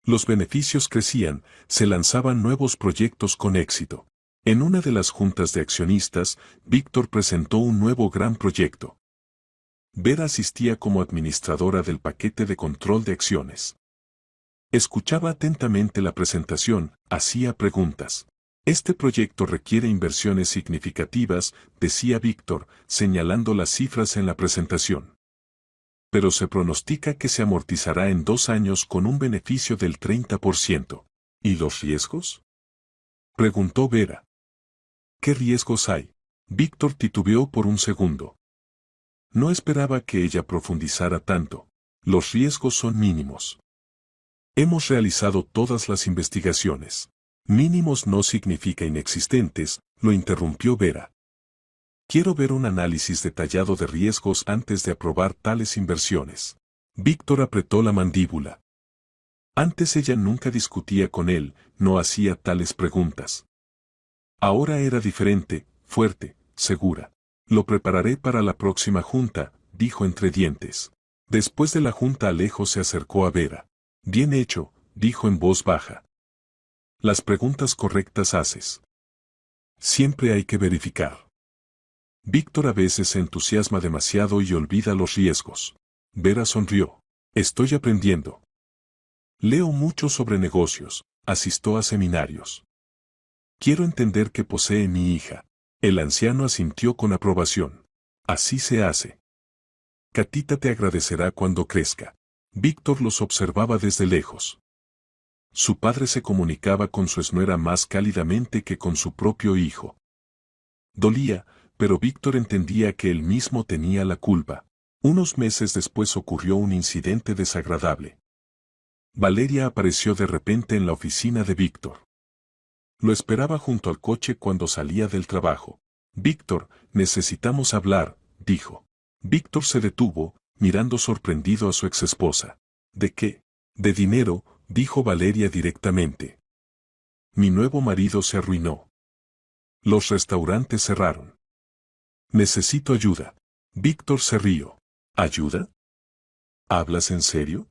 Los beneficios crecían, se lanzaban nuevos proyectos con éxito. En una de las juntas de accionistas, Víctor presentó un nuevo gran proyecto. Vera asistía como administradora del paquete de control de acciones. Escuchaba atentamente la presentación, hacía preguntas. Este proyecto requiere inversiones significativas, decía Víctor, señalando las cifras en la presentación. Pero se pronostica que se amortizará en 2 años con un beneficio del 30%. ¿Y los riesgos?, preguntó Vera. ¿Qué riesgos hay? Víctor titubeó por un segundo. No esperaba que ella profundizara tanto. Los riesgos son mínimos. Hemos realizado todas las investigaciones. Mínimos no significa inexistentes, lo interrumpió Vera. Quiero ver un análisis detallado de riesgos antes de aprobar tales inversiones. Víctor apretó la mandíbula. Antes ella nunca discutía con él, no hacía tales preguntas. Ahora era diferente, fuerte, segura. Lo prepararé para la próxima junta, dijo entre dientes. Después de la junta Alejo se acercó a Vera. Bien hecho, dijo en voz baja. Las preguntas correctas haces. Siempre hay que verificar. Víctor a veces se entusiasma demasiado y olvida los riesgos. Vera sonrió. Estoy aprendiendo. Leo mucho sobre negocios, asisto a seminarios. Quiero entender qué posee mi hija. El anciano asintió con aprobación. Así se hace. Katita te agradecerá cuando crezca. Víctor los observaba desde lejos. Su padre se comunicaba con su esnuera más cálidamente que con su propio hijo. Dolía, pero Víctor entendía que él mismo tenía la culpa. Unos meses después ocurrió un incidente desagradable. Valeria apareció de repente en la oficina de Víctor. Lo esperaba junto al coche cuando salía del trabajo. Víctor, necesitamos hablar, dijo. Víctor se detuvo, mirando sorprendido a su exesposa. ¿De qué? De dinero, dijo Valeria directamente. Mi nuevo marido se arruinó. Los restaurantes cerraron. Necesito ayuda. Víctor se rió. ¿Ayuda? ¿Hablas en serio?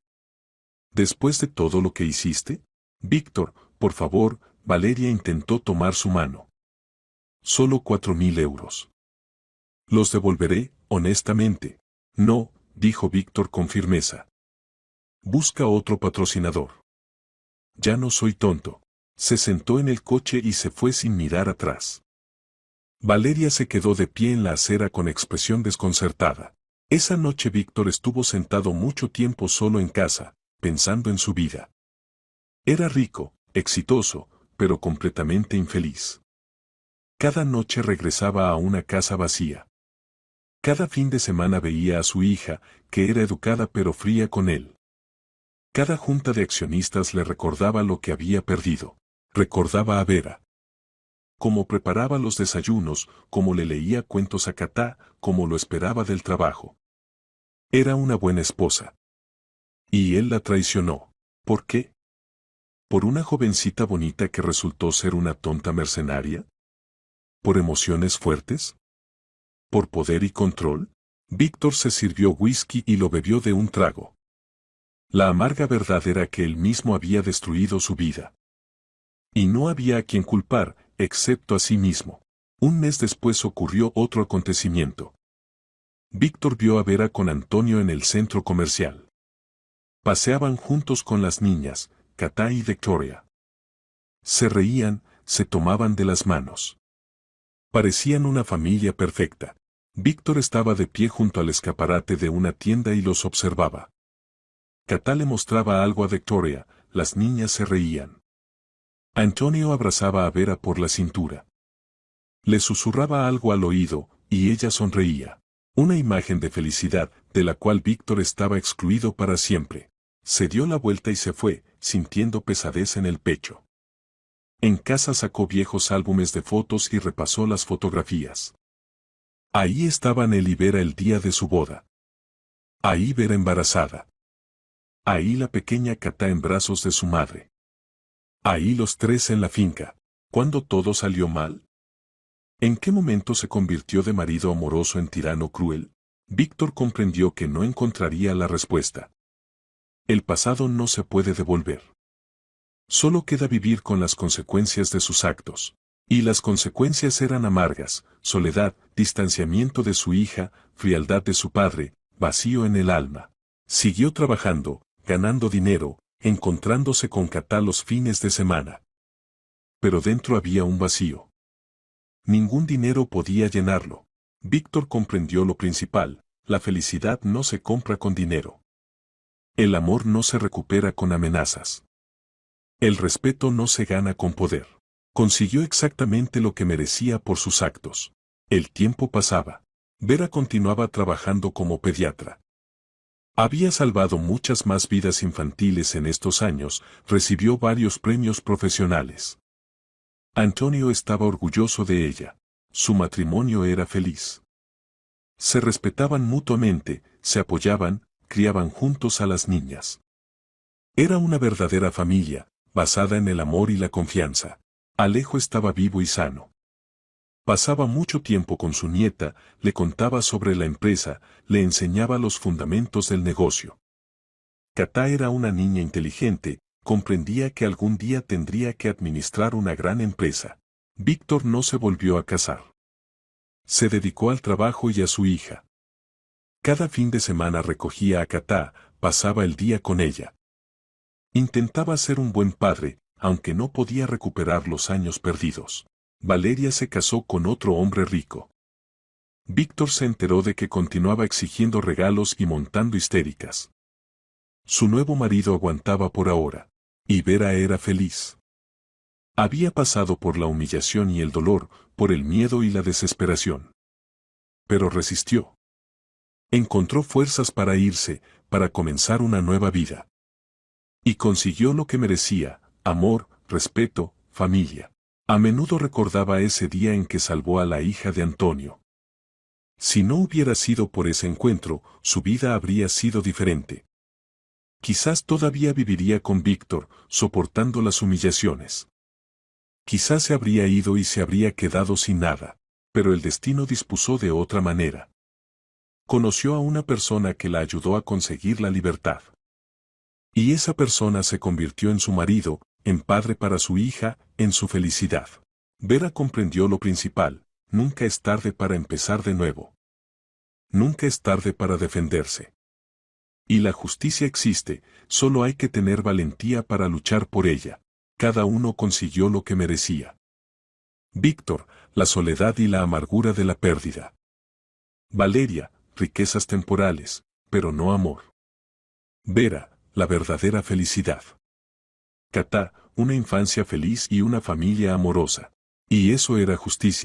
¿Después de todo lo que hiciste? Víctor, por favor, Valeria intentó tomar su mano. Solo 4.000 euros. Los devolveré, honestamente. No, dijo Víctor con firmeza. Busca otro patrocinador. Ya no soy tonto. Se sentó en el coche y se fue sin mirar atrás. Valeria se quedó de pie en la acera con expresión desconcertada. Esa noche Víctor estuvo sentado mucho tiempo solo en casa, pensando en su vida. Era rico, exitoso, pero completamente infeliz. Cada noche regresaba a una casa vacía. Cada fin de semana veía a su hija, que era educada pero fría con él. Cada junta de accionistas le recordaba lo que había perdido. Recordaba a Vera. Cómo preparaba los desayunos, cómo le leía cuentos a Katá, cómo lo esperaba del trabajo. Era una buena esposa. Y él la traicionó. ¿Por qué? ¿Por una jovencita bonita que resultó ser una tonta mercenaria? ¿Por emociones fuertes? ¿Por poder y control? Víctor se sirvió whisky y lo bebió de un trago. La amarga verdad era que él mismo había destruido su vida. Y no había a quien culpar, excepto a sí mismo. Un mes después ocurrió otro acontecimiento. Víctor vio a Vera con Antonio en el centro comercial. Paseaban juntos con las niñas, Katá y Victoria. Se reían, se tomaban de las manos. Parecían una familia perfecta. Víctor estaba de pie junto al escaparate de una tienda y los observaba. Katá le mostraba algo a Victoria, las niñas se reían. Antonio abrazaba a Vera por la cintura. Le susurraba algo al oído, y ella sonreía. Una imagen de felicidad, de la cual Víctor estaba excluido para siempre. Se dio la vuelta y se fue, sintiendo pesadez en el pecho. En casa sacó viejos álbumes de fotos y repasó las fotografías. Ahí estaban él y Vera el día de su boda. Ahí Vera embarazada. Ahí la pequeña Katá en brazos de su madre. Ahí los tres en la finca. ¿Cuándo todo salió mal? ¿En qué momento se convirtió de marido amoroso en tirano cruel? Víctor comprendió que no encontraría la respuesta. El pasado no se puede devolver. Solo queda vivir con las consecuencias de sus actos. Y las consecuencias eran amargas: soledad, distanciamiento de su hija, frialdad de su padre, vacío en el alma. Siguió trabajando, ganando dinero, encontrándose con Katá los fines de semana. Pero dentro había un vacío. Ningún dinero podía llenarlo. Víctor comprendió lo principal: la felicidad no se compra con dinero. El amor no se recupera con amenazas. El respeto no se gana con poder. Consiguió exactamente lo que merecía por sus actos. El tiempo pasaba. Vera continuaba trabajando como pediatra. Había salvado muchas más vidas infantiles en estos años, recibió varios premios profesionales. Antonio estaba orgulloso de ella. Su matrimonio era feliz. Se respetaban mutuamente, se apoyaban, criaban juntos a las niñas. Era una verdadera familia, basada en el amor y la confianza. Alejo estaba vivo y sano. Pasaba mucho tiempo con su nieta, le contaba sobre la empresa, le enseñaba los fundamentos del negocio. Katá era una niña inteligente, comprendía que algún día tendría que administrar una gran empresa. Víctor no se volvió a casar. Se dedicó al trabajo y a su hija. Cada fin de semana recogía a Katá, pasaba el día con ella. Intentaba ser un buen padre, aunque no podía recuperar los años perdidos. Valeria se casó con otro hombre rico. Víctor se enteró de que continuaba exigiendo regalos y montando histéricas. Su nuevo marido aguantaba por ahora. Y Vera era feliz. Había pasado por la humillación y el dolor, por el miedo y la desesperación. Pero resistió. Encontró fuerzas para irse, para comenzar una nueva vida. Y consiguió lo que merecía: amor, respeto, familia. A menudo recordaba ese día en que salvó a la hija de Antonio. Si no hubiera sido por ese encuentro, su vida habría sido diferente. Quizás todavía viviría con Víctor, soportando las humillaciones. Quizás se habría ido y se habría quedado sin nada, pero el destino dispuso de otra manera. Conoció a una persona que la ayudó a conseguir la libertad. Y esa persona se convirtió en su marido, en padre para su hija, en su felicidad. Vera comprendió lo principal: nunca es tarde para empezar de nuevo. Nunca es tarde para defenderse. Y la justicia existe, solo hay que tener valentía para luchar por ella. Cada uno consiguió lo que merecía. Víctor, la soledad y la amargura de la pérdida. Valeria, riquezas temporales, pero no amor. Vera, la verdadera felicidad. Katá, una infancia feliz y una familia amorosa. Y eso era justicia.